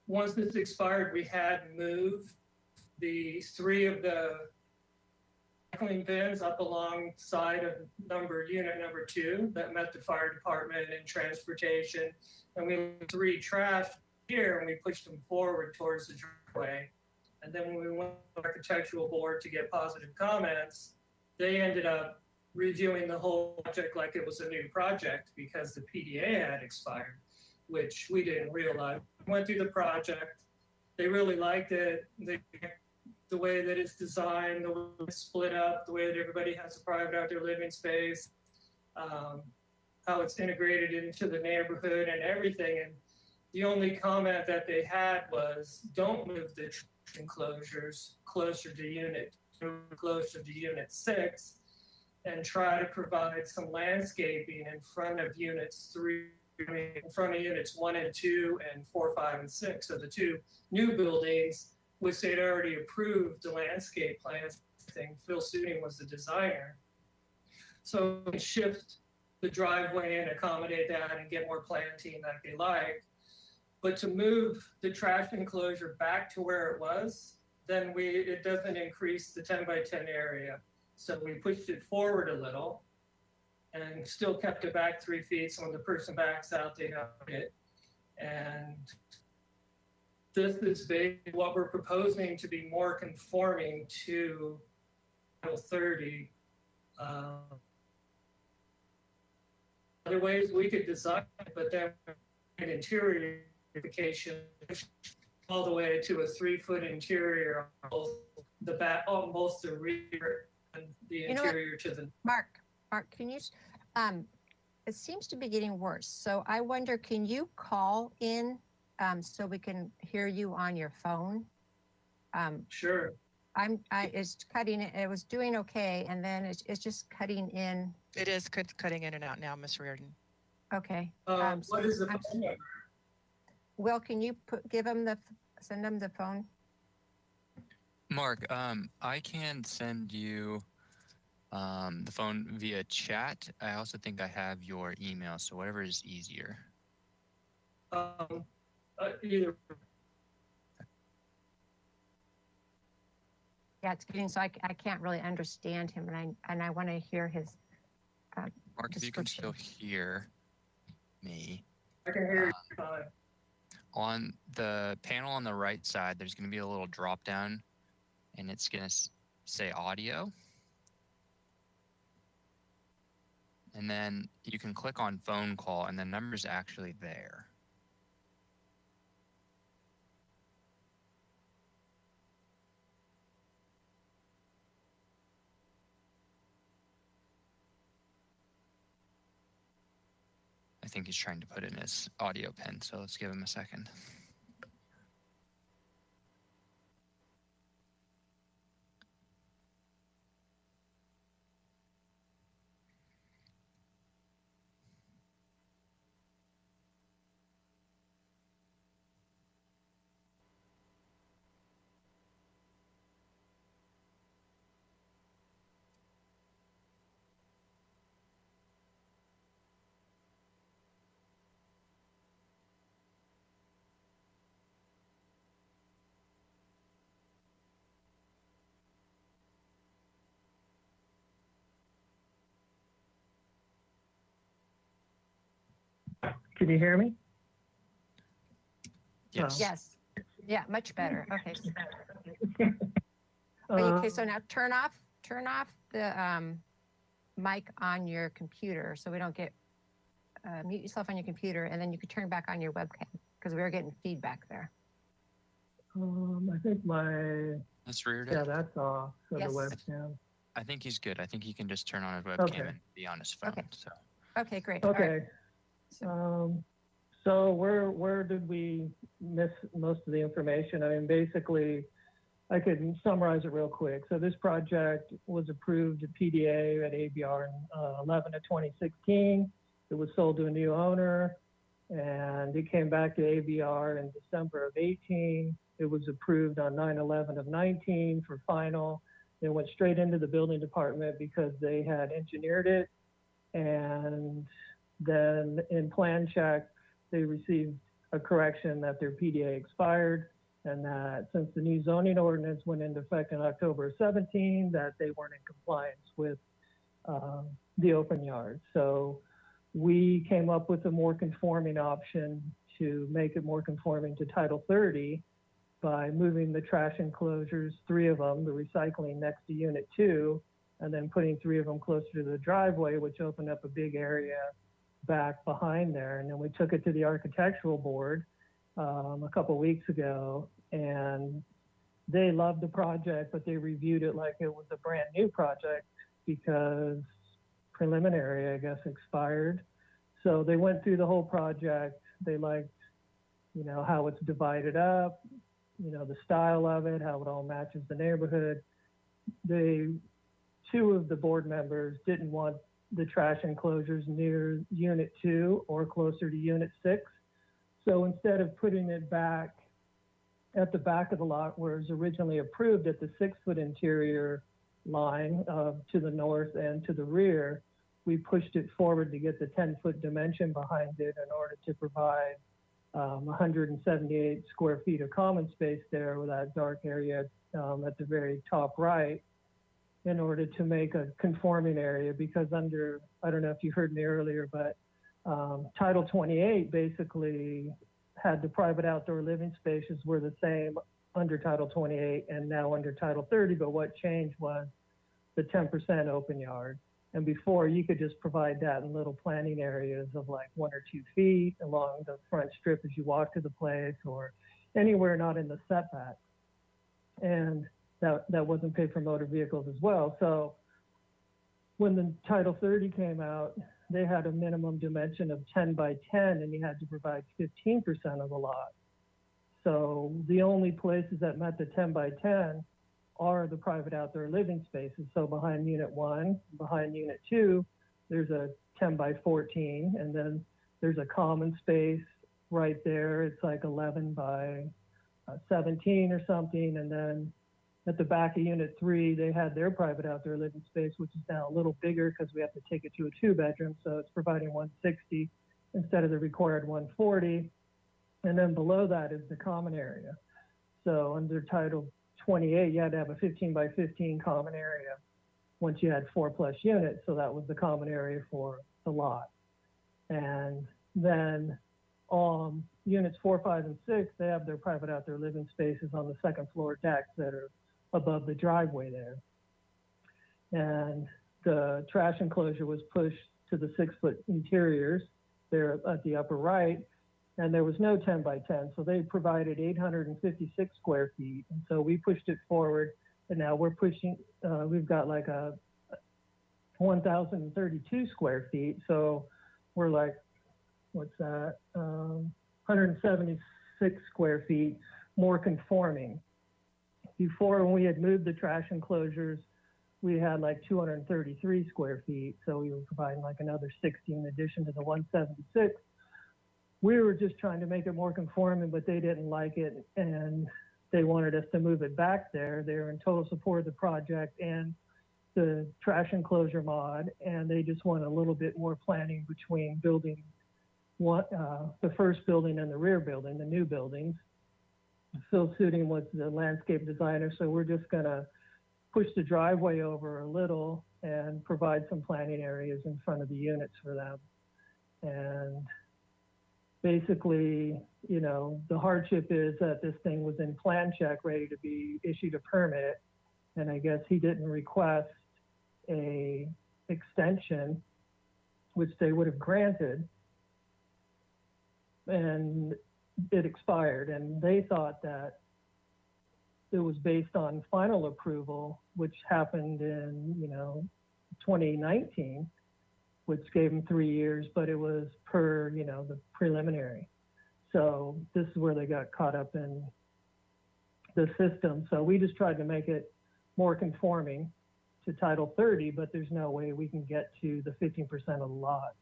Once this expired, we had moved the 3 of the recycling bins up alongside of unit number 2 that met the fire department and transportation. And we had 3 trash here and we pushed them forward towards the driveway. And then when we went to the architectural board to get positive comments, they ended up reviewing the whole project like it was a new project because the PDA had expired. which we didn't realize. Went through the project. They really liked it. The way that it's designed, the way it's split up, the way that everybody has a private outdoor living space, how it's integrated into the neighborhood and everything. And the only comment that they had was, don't move the enclosures closer to unit 6, and try to provide some landscaping in front of units 1 and 2 and 4, 5, and 6. So the 2 new buildings, which they'd already approved the landscape plans thing. Phil Suding was the designer. So we shift the driveway and accommodate that and get more planting like they like. But to move the trash enclosure back to where it was, then it doesn't increase the 10 by 10 area. So we pushed it forward a little and still kept it back 3 feet. So when the person backs out, they know it. And this is basically what we're proposing to be more conforming to Title 30. Other ways we could design it, but then an interior modification all the way to a 3-foot interior on both the back, on both the rear and the interior to the. Mark, can you, it seems to be getting worse. So I wonder, can you call in so we can hear you on your phone? Sure. It's cutting it. It was doing okay. And then it's just cutting in. It is cutting in and out now, Ms. Reardon. Okay. What is the phone number? Will, can you send them the phone? Mark, I can send you the phone via chat. I also think I have your email, so whatever is easier. Either. Yeah, it's getting so I can't really understand him, and I want to hear his. Mark, if you can still hear me. I can hear you fine. On the panel on the right side, there's going to be a little drop down, and it's going to say audio. And then you can click on phone call, and the number's actually there. I think he's trying to put in his audio pin, so let's give him a second. Can you hear me? Yes. Yes. Yeah, much better. Okay. Uh, Okay, so now turn off the mic on your computer so we don't get mute yourself on your computer, and then you can turn back on your webcam because we were getting feedback there. I think Ms. Reardon? yeah, that's off for Yes. the webcam. I think he's good. I think he can just turn on his webcam Okay. and be on his phone. Okay. So Okay, great. All right. Okay. So where did we miss most of the information? I mean, basically, I could summarize it real quick. So this project was approved at PDA at ABR in 11 of 2016. It was sold to a new owner, and it came back to ABR in December of 18. It was approved on 9/11 of 19 for final. It went straight into the building department because they had engineered it, and then in plan check, they received a correction that their PDA expired, and that since the new zoning ordinance went into effect in October 17, that they weren't in compliance with the open yard. So we came up with a more conforming option to make it more conforming to Title 30 by moving the trash enclosures, 3 of them, the recycling next to Unit 2, and then putting 3 of them closer to the driveway, which opened up a big area back behind there. And then we took it to the architectural board a couple weeks ago, and they loved the project, but they reviewed it like it was a brand new project because preliminary, I guess, expired. So they went through the whole project. They liked, you know, how it's divided up, you know, the style of it, how it all matches the neighborhood. Two of the board members didn't want the trash enclosures near Unit 2 or closer to Unit 6. So instead of putting it back at the back of the lot where it was originally approved at the 6-foot interior line to the north and to the rear, we pushed it forward to get the 10-foot dimension behind it in order to provide 178 square feet of common space there with that dark area at the very top right, in order to make a conforming area. Because under, I don't know if you heard me earlier, but Title 28 basically had the private outdoor living spaces were the same under Title 28 and now under Title 30, but what changed was the 10% open yard. And before, you could just provide that in little planting areas of like 1 or 2 feet along the front strip as you walk to the place, or anywhere not in the setback. And that wasn't paid for motor vehicles as well. So when the Title 30 came out, they had a minimum dimension of 10 by 10, and you had to provide 15% of the lot. So the only places that met the 10 by 10 are the private outdoor living spaces. So behind Unit 1, behind Unit 2, there's a 10 by 14, and then there's a common space right there. It's like 11 by 17 or something. And then at the back of Unit 3, they had their private outdoor living space, which is now a little bigger because we have to take it to a 2-bedroom. So it's providing 160 instead of the required 140. And then below that is the common area. So under Title 28, you had to have a 15 by 15 common area once you had 4+ units. So that was the common area for the lot. And then units 4, 5, and 6, they have their private outdoor living spaces on the second floor decks that are above the driveway there. And the trash enclosure was pushed to the 6-foot interiors there at the upper right, and there was no 10 by 10. So they provided 856 square feet. And so we pushed it forward, and now we're pushing, we've got like a 1,032 square feet. So we're like, what's that? 176 square feet more conforming. Before, when we had moved the trash enclosures, we had like 233 square feet. So we were providing like another 60 in addition to the 176. We were just trying to make it more conforming, but they didn't like it, and they wanted us to move it back there. They were in total support of the project and the trash enclosure mod, and they just want a little bit more planning between building the first building and the rear building, the new buildings. Phil Suding was the landscape designer, so we're just gonna push the driveway over a little and provide some planting areas in front of the units for them. And basically, you know, the hardship is that this thing was in plan check, ready to be issued a permit. And I guess he didn't request a extension, which they would have granted. And it expired. And they thought that it was based on final approval, which happened in, 2019. Which gave them 3 years, but it was per, the preliminary. So this is where they got caught up in the system. So we just tried to make it more conforming to Title 30, but there's no way we can get to the 15% of the lot.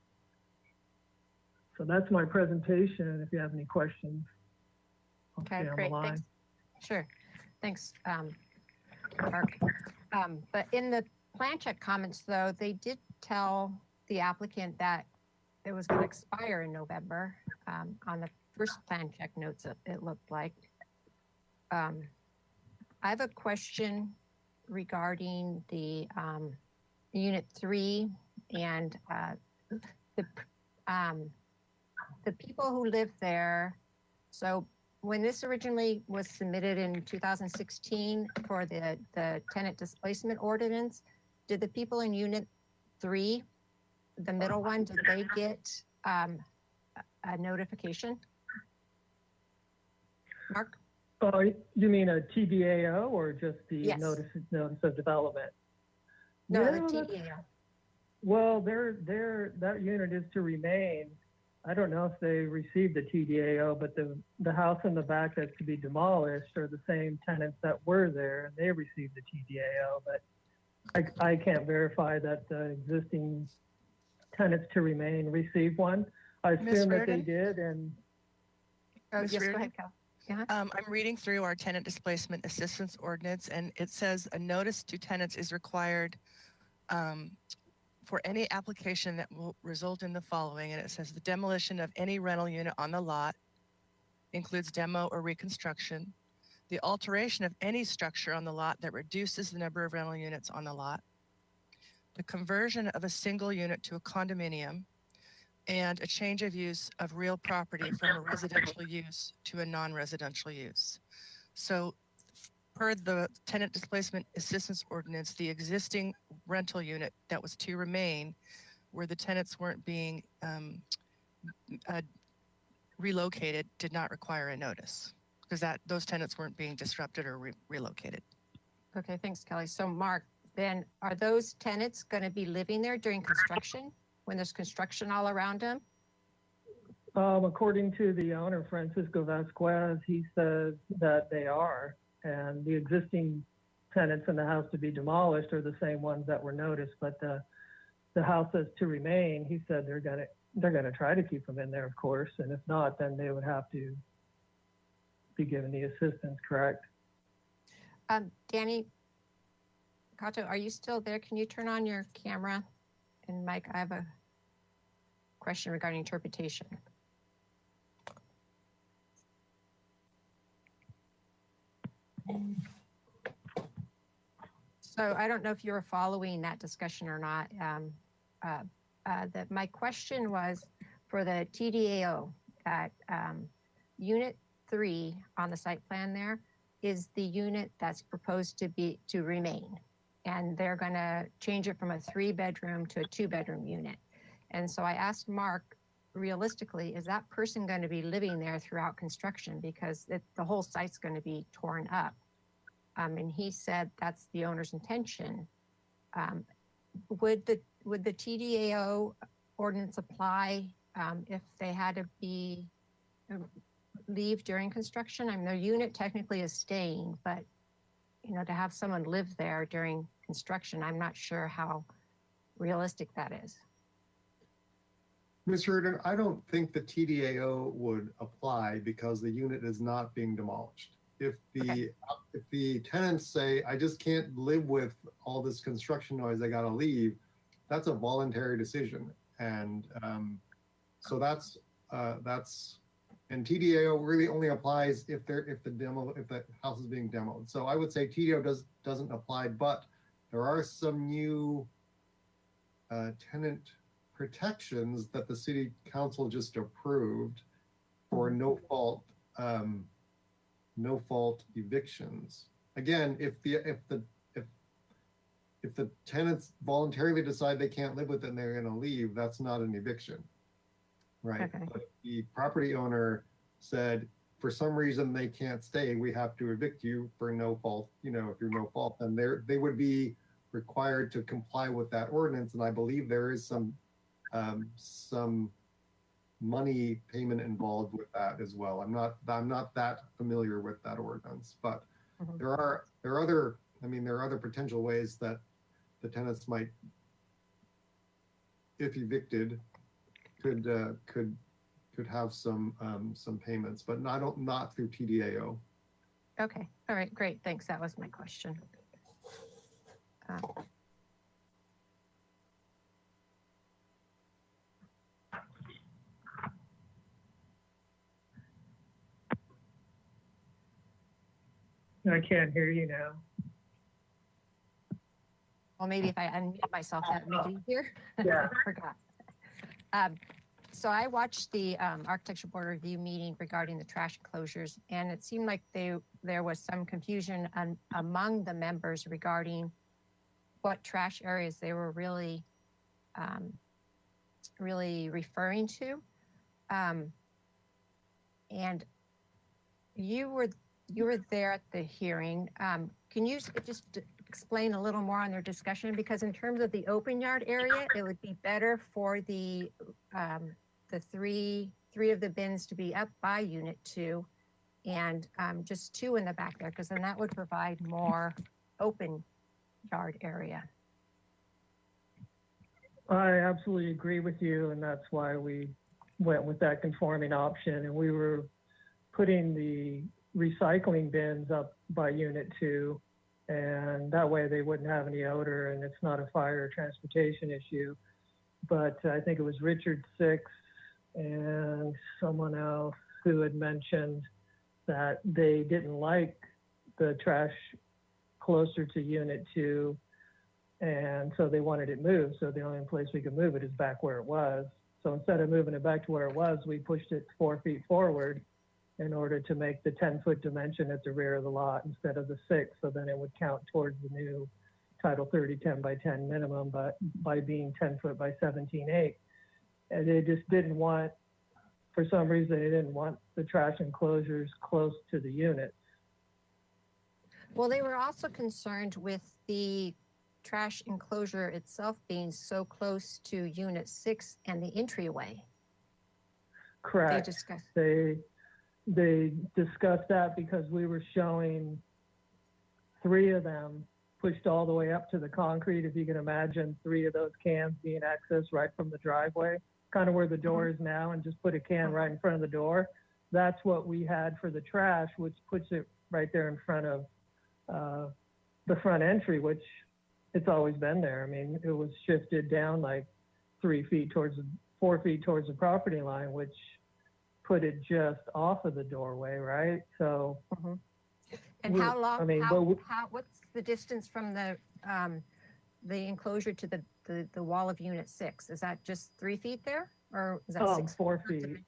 So that's my presentation. If you have any questions, I'll Okay, stay on great. the line. Thanks. Sure. Thanks, Mark. But in the plan check comments, though, they did tell the applicant that it was going to expire in November. On the first plan check notes, it looked like. I have a question regarding the Unit 3 and the people who live there. So when this originally was submitted in 2016 for the tenant displacement ordinance, did the people in Unit 3, the middle one, did they get a notification? Mark? Oh, you mean a TDAO or just the Yes. notice of development? No, Yeah, the that's- TDAO. Well, that unit is to remain. I don't know if they received the TDAO, but the house in the back that's to be demolished are the same tenants that were there, and they received the TDAO. But I can't verify that the existing tenants to remain received one. I Ms. assume that they Reardon? did, and Oh, Ms. yes, go Reardon? ahead, Cal. Yeah. I'm reading through our tenant displacement assistance ordinance, and it says a notice to tenants is required for any application that will result in the following. And it says the demolition of any rental unit on the lot includes demo or reconstruction, the alteration of any structure on the lot that reduces the number of rental units on the lot, the conversion of a single unit to a condominium, and a change of use of real property from a residential use to a non-residential use. So per the tenant displacement assistance ordinance, the existing rental unit that was to remain where the tenants weren't being relocated did not require a notice because those tenants weren't being disrupted or relocated. Okay, thanks, Kelly. So Mark, then are those tenants going to be living there during construction when there's construction all around them? according to the owner, Francisco Vasquez, he says that they are. And the existing tenants in the house to be demolished are the same ones that were noticed, but the house is to remain. He said they're gonna try to keep them in there, of course, and if not, then they would have to be given the assistance, correct? Danny Kato, are you still there? Can you turn on your camera? And Mike, I have a question regarding interpretation. So I don't know if you were following that discussion or not. My question was for the TDAO at Unit 3 on the site plan there is the unit that's proposed to remain. And they're going to change it from a 3-bedroom to a 2-bedroom unit. And so I asked Mark, realistically, is that person going to be living there throughout construction? Because the whole site's going to be torn up. And he said that's the owner's intention. Would the TDAO ordinance apply if they had to leave during construction? I mean, their unit technically is staying, but to have someone live there during construction, I'm not sure how realistic that is. Ms. Reardon, I don't think the TDAO would apply because the unit is not being demolished. If the tenants say, I just can't live with all this construction noise, I gotta leave, that's a voluntary decision. And so that's and TDAO really only applies if the house is being demoed. So I would say TDAO doesn't apply, but there are some new tenant protections that the city council just approved for no fault evictions. Again, if the tenants voluntarily decide they can't live with it and they're going to leave, that's not an eviction, right? Okay. But if the property owner said for some reason they can't stay, we have to evict you for no fault. If you're no fault, then they would be required to comply with that ordinance. And I believe there is some money payment involved with that as well. I'm not that familiar with that ordinance, but there are other potential ways that the tenants might, if evicted, could have some payments, but not through TDAO. Okay, all right, great, thanks. That was my question. I can't hear you now. Well, maybe if I unmute myself, that would make it easier. Yeah. I forgot. So I watched the Architecture Board Review meeting regarding the trash enclosures, and it seemed like there was some confusion among the members regarding what trash areas they were really really referring to. And you were there at the hearing. Can you just explain a little more on their discussion? Because in terms of the open yard area, it would be better for the three of the bins to be up by unit 2 and just 2 in the back there, because then that would provide more open yard area. I absolutely agree with you, and that's why we went with that conforming option. And we were putting the recycling bins up by unit 2, and that way they wouldn't have any odor and it's not a fire or transportation issue. But I think it was Richard Six and someone else who had mentioned that they didn't like the trash closer to unit 2, and so they wanted it moved. So the only place we could move it is back where it was. So instead of moving it back to where it was, we pushed it 4 feet forward in order to make the 10-foot dimension at the rear of the lot instead of the 6. So then it would count towards the new Title 30 10 by 10 minimum, but by being 10 foot by 17.8. And they just didn't want, for some reason, they didn't want the trash enclosures close to the units. Well, they were also concerned with the trash enclosure itself being so close to unit 6 and the entryway. Correct. They discussed. They discussed that because we were showing 3 of them pushed all the way up to the concrete. If you can imagine 3 of those cans being accessed right from the driveway, kind of where the door is now, and just put a can right in front of the door. That's what we had for the trash, which puts it right there in front of the front entry, which it's always been there. I mean, it was shifted down like 4 feet towards the property line, which put it just off of the doorway, right? So, And how long? I mean, what's the distance from the enclosure to the wall of unit 6? Is that just 3 feet there, or is that 6? 4 feet.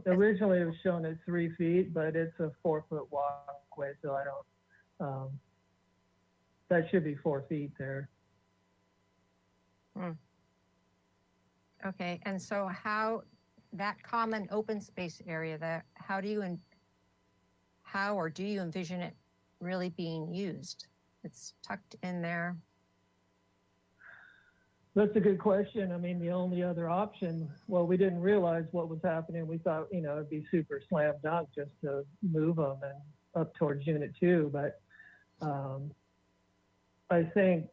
Originally, it was shown at 3 feet, but it's a 4-foot walkway, so I don't. That should be 4 feet there. Okay, and so how that common open space area there, how do you envision it really being used? It's tucked in there. That's a good question. I mean, the only other option, well, we didn't realize what was happening. We thought, it'd be super slam dunk just to move them and up towards unit 2. But I think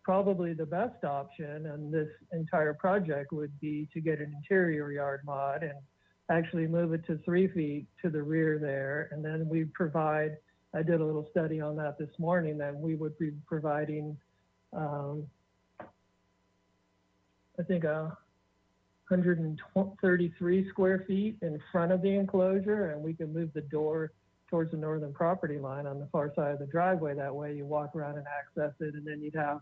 probably the best option in this entire project would be to get an interior yard mod and actually move it to 3 feet to the rear there. And then we provide, I did a little study on that this morning, that we would be providing, I think 133 square feet in front of the enclosure, and we can move the door towards the northern property line on the far side of the driveway. That way you walk around and access it, and then you'd have,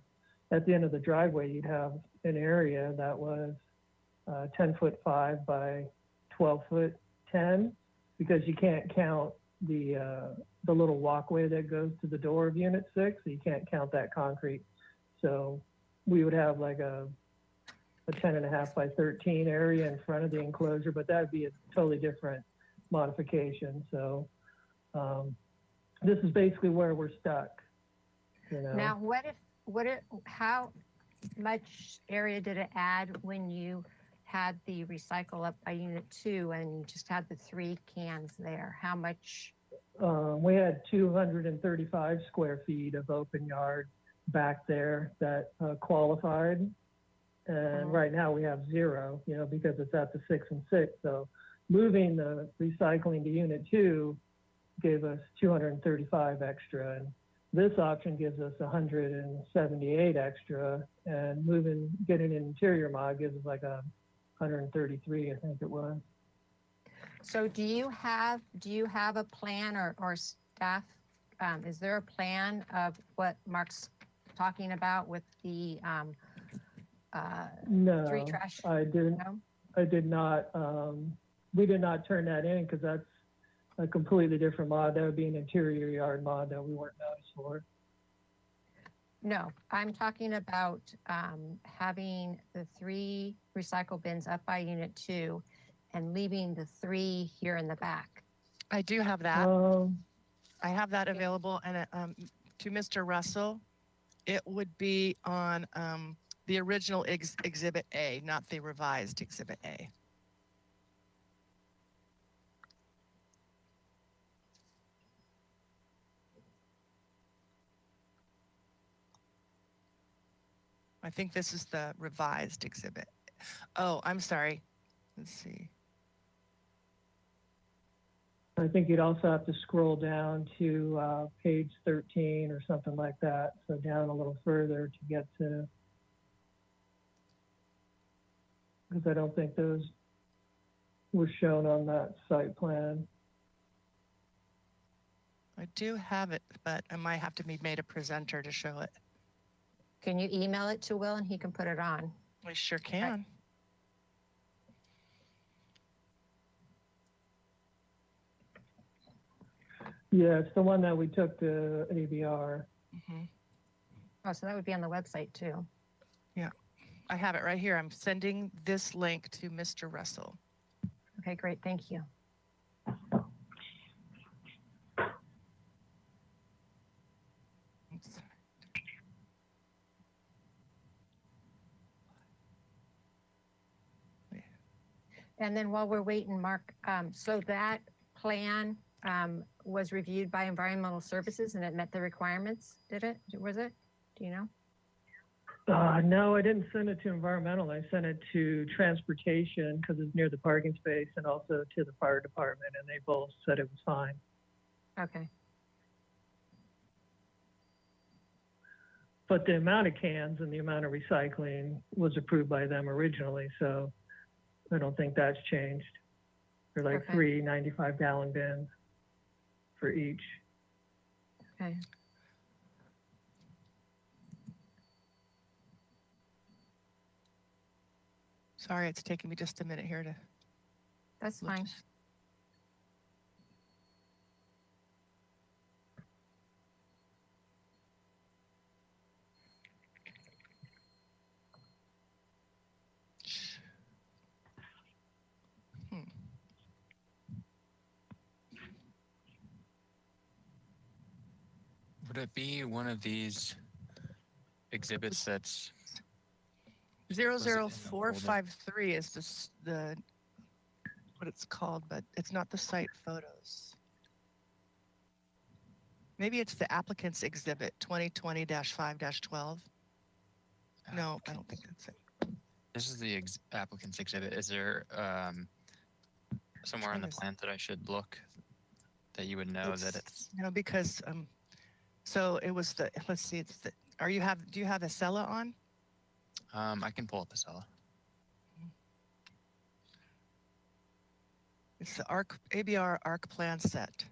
at the end of the driveway, you'd have an area that was 10'5" by 12'10", because you can't count the little walkway that goes to the door of unit 6. So you can't count that concrete. So we would have like a 10.5 by 13 area in front of the enclosure, but that'd be a totally different modification. So this is basically where we're stuck. Now, how much area did it add when you had the recycle up by unit 2 and you just had the 3 cans there? How much? We had 235 square feet of open yard back there that qualified. And right now we have 0, because it's at the 6 and 6. So moving the recycling to unit 2 gave us 235 extra. And this option gives us 178 extra, and getting an interior mod gives us like 133, I think it was. So do you have a plan or staff? Is there a plan of what Mark's talking about with the no, 3 trash? I didn't. No? I did not. We did not turn that in because that's a completely different mod. That would be an interior yard mod that we weren't noticed for. No, I'm talking about having the 3 recycle bins up by unit 2 and leaving the 3 here in the back. I do have that. Um, I have that available. And to Mr. Russell, it would be on the original Exhibit A, not the revised Exhibit A. I think this is the revised exhibit. Oh, I'm sorry. Let's see. I think you'd also have to scroll down to page 13 or something like that. So down a little further to get to, because I don't think those were shown on that site plan. I do have it, but I might have to be made a presenter to show it. Can you email it to Will and he can put it on? I sure can. Yeah, it's the one that we took to ABR. Mhm. Oh, so that would be on the website too. I have it right here. I'm sending this link to Mr. Russell. Okay, great. Thank you. Oops. And then while we're waiting, Mark, so that plan was reviewed by Environmental Services and it met the requirements, did it? Was it? Do you know? No, I didn't send it to environmental. I sent it to transportation because it's near the parking space, and also to the fire department, and they both said it was fine. Okay. But the amount of cans and the amount of recycling was approved by them originally, so I don't think that's changed. They're like Okay. 3 95-gallon bins for each. Okay. Sorry, it's taking me just a minute here to That's look fine. this- Hmm. Would it be one of these exhibits that's it in the folder? 00453 is the what it's called, but it's not the site photos. Maybe it's the applicant's exhibit 2020-5-12. No, I don't think that's it. This is the applicant's exhibit. Is there somewhere on the What is- plan that I should look that you would know that it's No, because so it was the, let's see, it's the, do you have Acela on? I can pull up Acela. It's the ABR ARC plan set.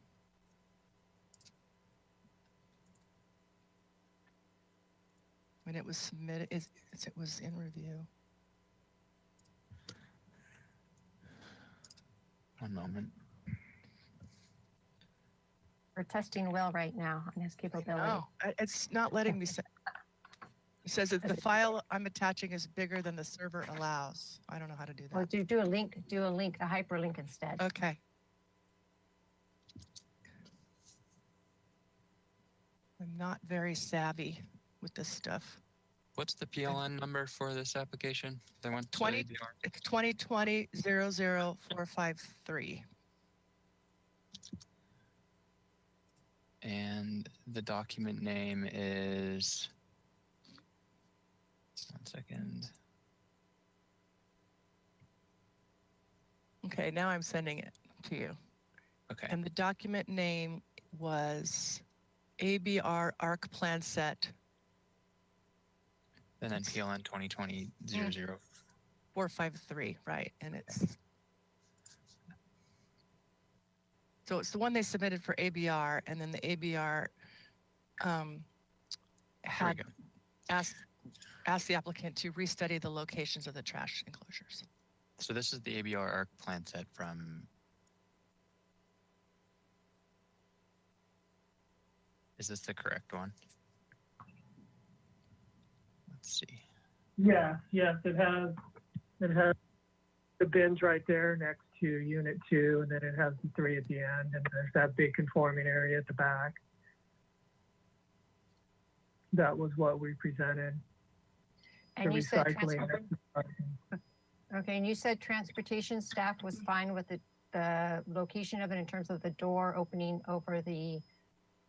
When it was submitted, it was in review. One moment. We're testing Will right now on his capability. No, it's not letting me say. It says that the file I'm attaching is bigger than the server allows. I don't know how to do Well, that. do a link, a hyperlink instead. Okay. I'm not very savvy with this stuff. What's the PLN number for this application? They went to 20 ABR? It's 2020-00453. And the document name is, 1 second. Okay, now I'm sending it to you. Okay. And the document name was ABR ARC plan set And then PLN 2020-00. 453, right? And it's so it's the one they submitted for ABR, and then the ABR Here we had go. asked the applicant to restudy the locations of the trash enclosures. So this is the ABR ARC plan set from. Is this the correct one? Let's see. Yeah, yes, it has It has the bins right there next to unit 2, and then it has the 3 at the end, and there's that big conforming area at the back. That was what we presented. And the you said recycling. okay, and you said transportation staff was fine with the location of it in terms of the door opening over the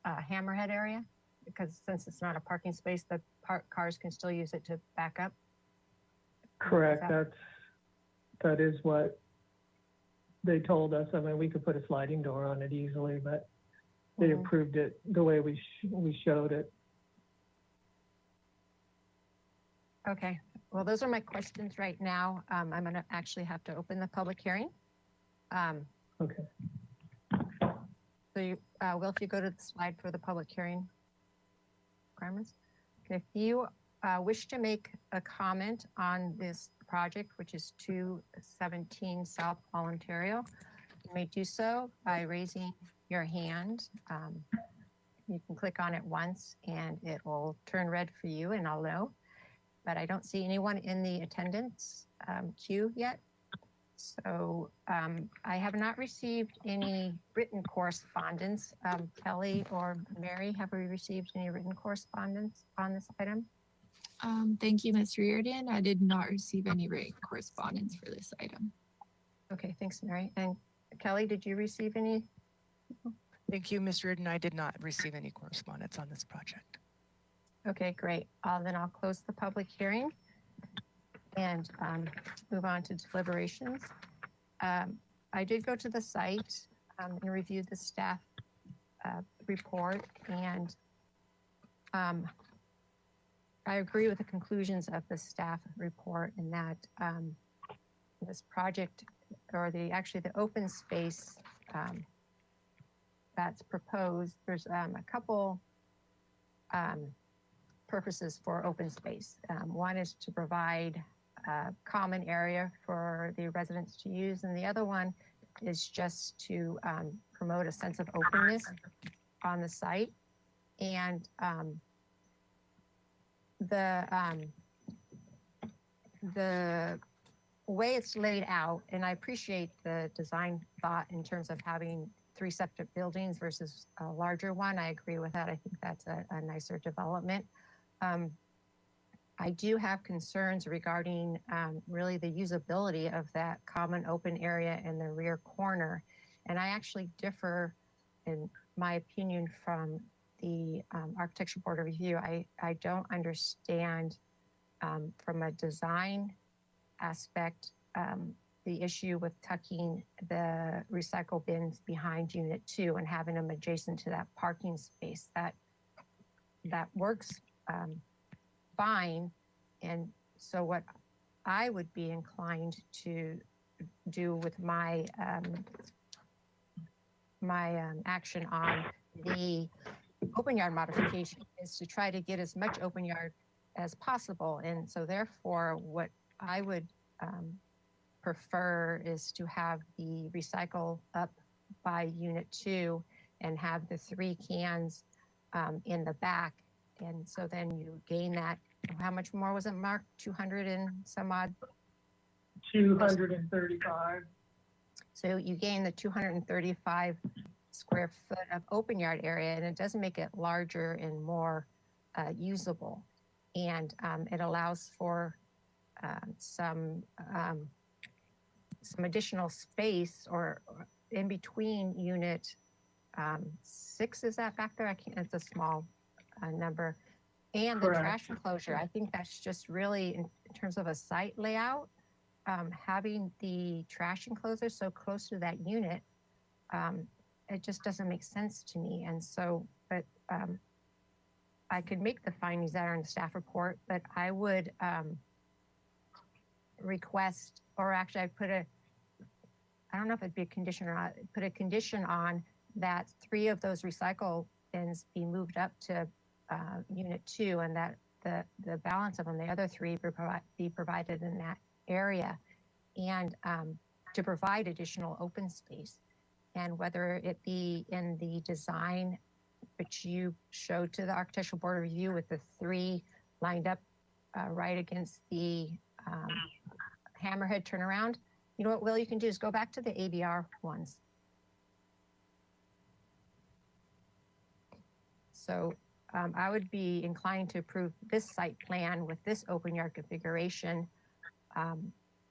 Hammerhead area? Because since it's not a parking space, the cars can still use it to back up? Correct. That is what they told us. I mean, we could put a sliding door on it easily, but they Mhm. approved it the way we showed it. Okay, well, those are my questions right now. I'm gonna actually have to open the public hearing. Okay. So you, Will, if you go to the slide for the public hearing requirements. Okay, if you wish to make a comment on this project, which is 217 South Paul, Ontario, you may do so by raising your hand. You can click on it once and it will turn red for you and I'll know. But I don't see anyone in the attendance queue yet. So I have not received any written correspondence. Kelly or Mary, have we received any written correspondence on this item? Thank you, Ms. Reardon. I did not receive any written correspondence for this item. Okay, thanks, Mary. And Kelly, did you receive any? Thank you, Ms. Reardon. I did not receive any correspondence on this project. Okay, great. Then I'll close the public hearing and move on to deliberations. I did go to the site and reviewed the staff report, and I agree with the conclusions of the staff report in that this project, or actually the open space that's proposed, there's a couple purposes for open space. One is to provide a common area for the residents to use, and the other one is just to promote a sense of openness on the site. And the way it's laid out, and I appreciate the design thought in terms of having 3 separate buildings versus a larger one. I agree with that. I think that's a nicer development. I do have concerns regarding really the usability of that common open area in the rear corner. And I actually differ, in my opinion, from the Architectural Board of Review. I don't understand from a design aspect the issue with tucking the recycle bins behind Unit 2 and having them adjacent to that parking space. That works fine. And so what I would be inclined to do with my action on the open yard modification is to try to get as much open yard as possible. And so therefore, what I would prefer is to have the recycle up by Unit 2 and have the 3 cans in the back. And so then you gain that, how much more was it, Mark? 200 and some odd? 235. So you gain the 235 square foot of open yard area, and it does make it larger and more usable. And it allows for some additional space or in between Unit 6, is that back there? I can't, it's a small number. And the Correct. trash enclosure, I think that's just really, in terms of a site layout, having the trash enclosure so close to that unit, it just doesn't make sense to me. And so, but I could make the findings that are in the staff report, but I would request, or actually I don't know if it'd be a condition or not, put a condition on that 3 of those recycle bins be moved up to Unit 2, and that the balance of them, the other 3, be provided in that area, and to provide additional open space. And whether it be in the design, which you showed to the Architectural Board of Review with the 3 lined up right against the hammerhead turnaround. You know what, Will, you can do is go back to the ABR ones. So I would be inclined to approve this site plan with this open yard configuration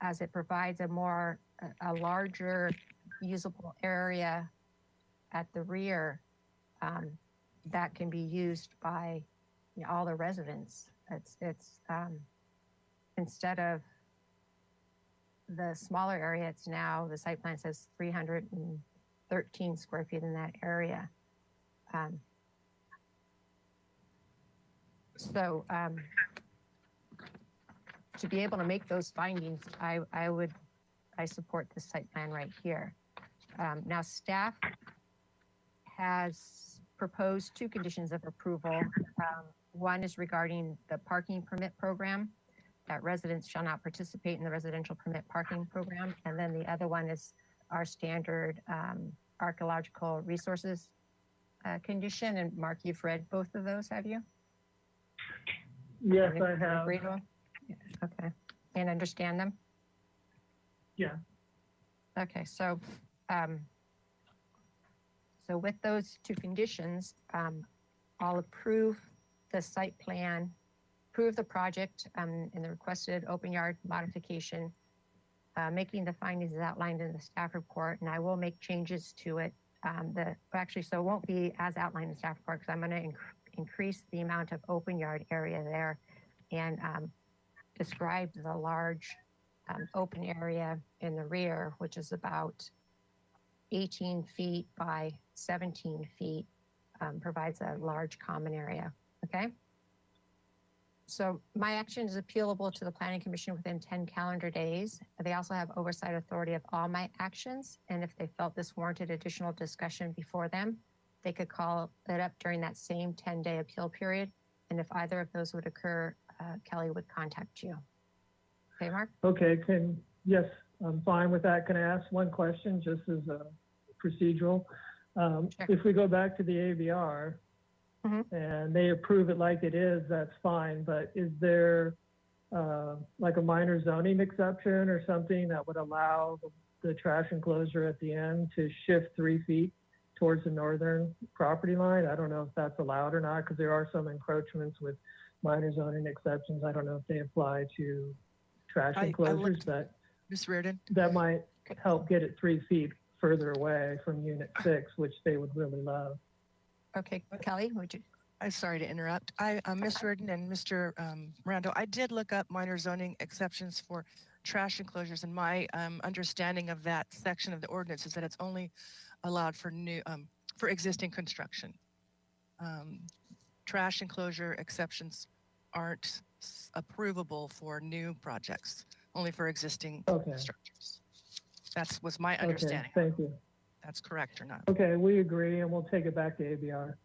as it provides a larger usable area at the rear that can be used by all the residents. It's instead of the smaller area, it's now, the site plan says 313 square feet in that area. So to be able to make those findings, I support the site plan right here. Now staff has proposed 2 conditions of approval. One is regarding the parking permit program, that residents shall not participate in the residential permit parking program. And then the other one is our standard archaeological resources condition. And Mark, you've read both of those, have you? Yes, I have. Agreed with? Yeah, okay. And understand them? Yeah. Okay, so so with those 2 conditions, I'll approve the site plan, approve the project in the requested open yard modification, making the findings as outlined in the staff report, and I will make changes to it. So it won't be as outlined in the staff report because I'm going to increase the amount of open yard area there and describe the large open area in the rear, which is about 18 feet by 17 feet, provides a large common area. Okay. So my action is appealable to the Planning Commission within 10 calendar days. They also have oversight authority of all my actions. And if they felt this warranted additional discussion before them, they could call it up during that same 10-day appeal period. And if either of those would occur, Kelly would contact you. Okay, Mark? Okay, yes, I'm fine with that. Can I ask one question just as a procedural? Sure. If we go back to the ABR and they approve it like it is, that's fine. But is there like a minor zoning exception or something that would allow the trash enclosure at the end to shift 3 feet towards the northern property line? I don't know if that's allowed or not, because there are some encroachments with minor zoning exceptions. I don't know if they apply to trash enclosures, but Ms. Reardon? that might help get it 3 feet further away from Unit 6, which they would really love. Okay, Kelly, would you? I'm sorry to interrupt. Ms. Reardon and Mr. Mirando, I did look up minor zoning exceptions for trash enclosures, and my understanding of that section of the ordinance is that it's only allowed for new, for existing construction. Trash enclosure exceptions aren't approvable for new projects, only for existing structures. That was my understanding. Okay, thank you. That's correct or not? Okay, we agree, and we'll take it back to ABR.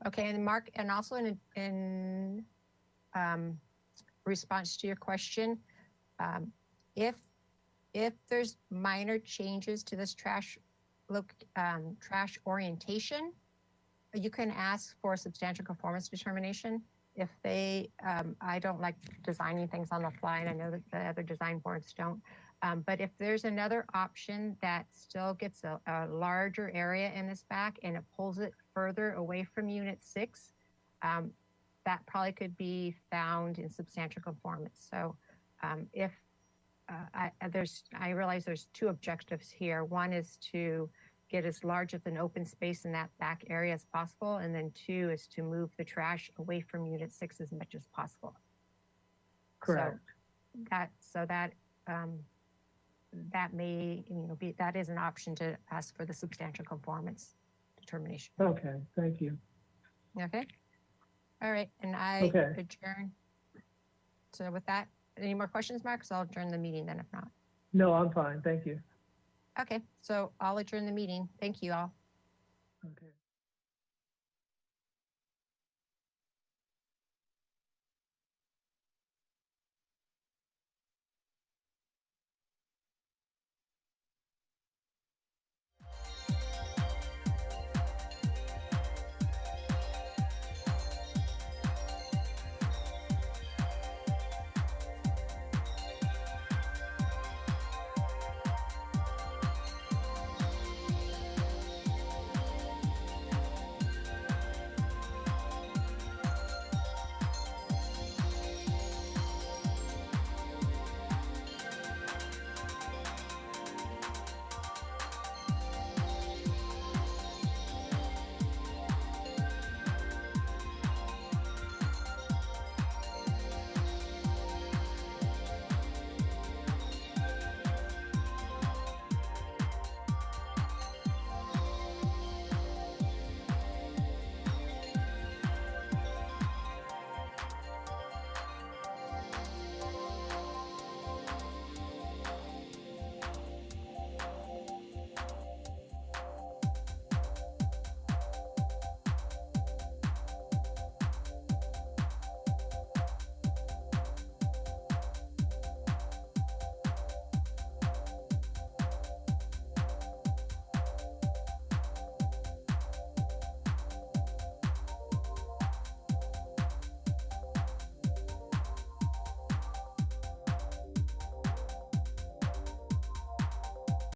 Okay, and Mark, and also in response to your question, if there's minor changes to this trash orientation, you can ask for a substantial conformance determination. If they, I don't like designing things on the fly, and I know that the other design boards don't. But if there's another option that still gets a larger area in this back and it pulls it further away from Unit 6, that probably could be found in substantial conformance. So if I realize there's 2 objectives here. One is to get as large of an open space in that back area as possible, and then 2 is to move the trash away from Unit 6 as much as possible. Correct. So that may, be, that is an option to ask for the substantial conformance determination. Okay, thank you. Okay. All right, and I adjourn. So with that, any more questions, Mark? So I'll adjourn the meeting then if not. No, I'm fine, thank you. Okay, so I'll adjourn the meeting. Thank you all. Okay.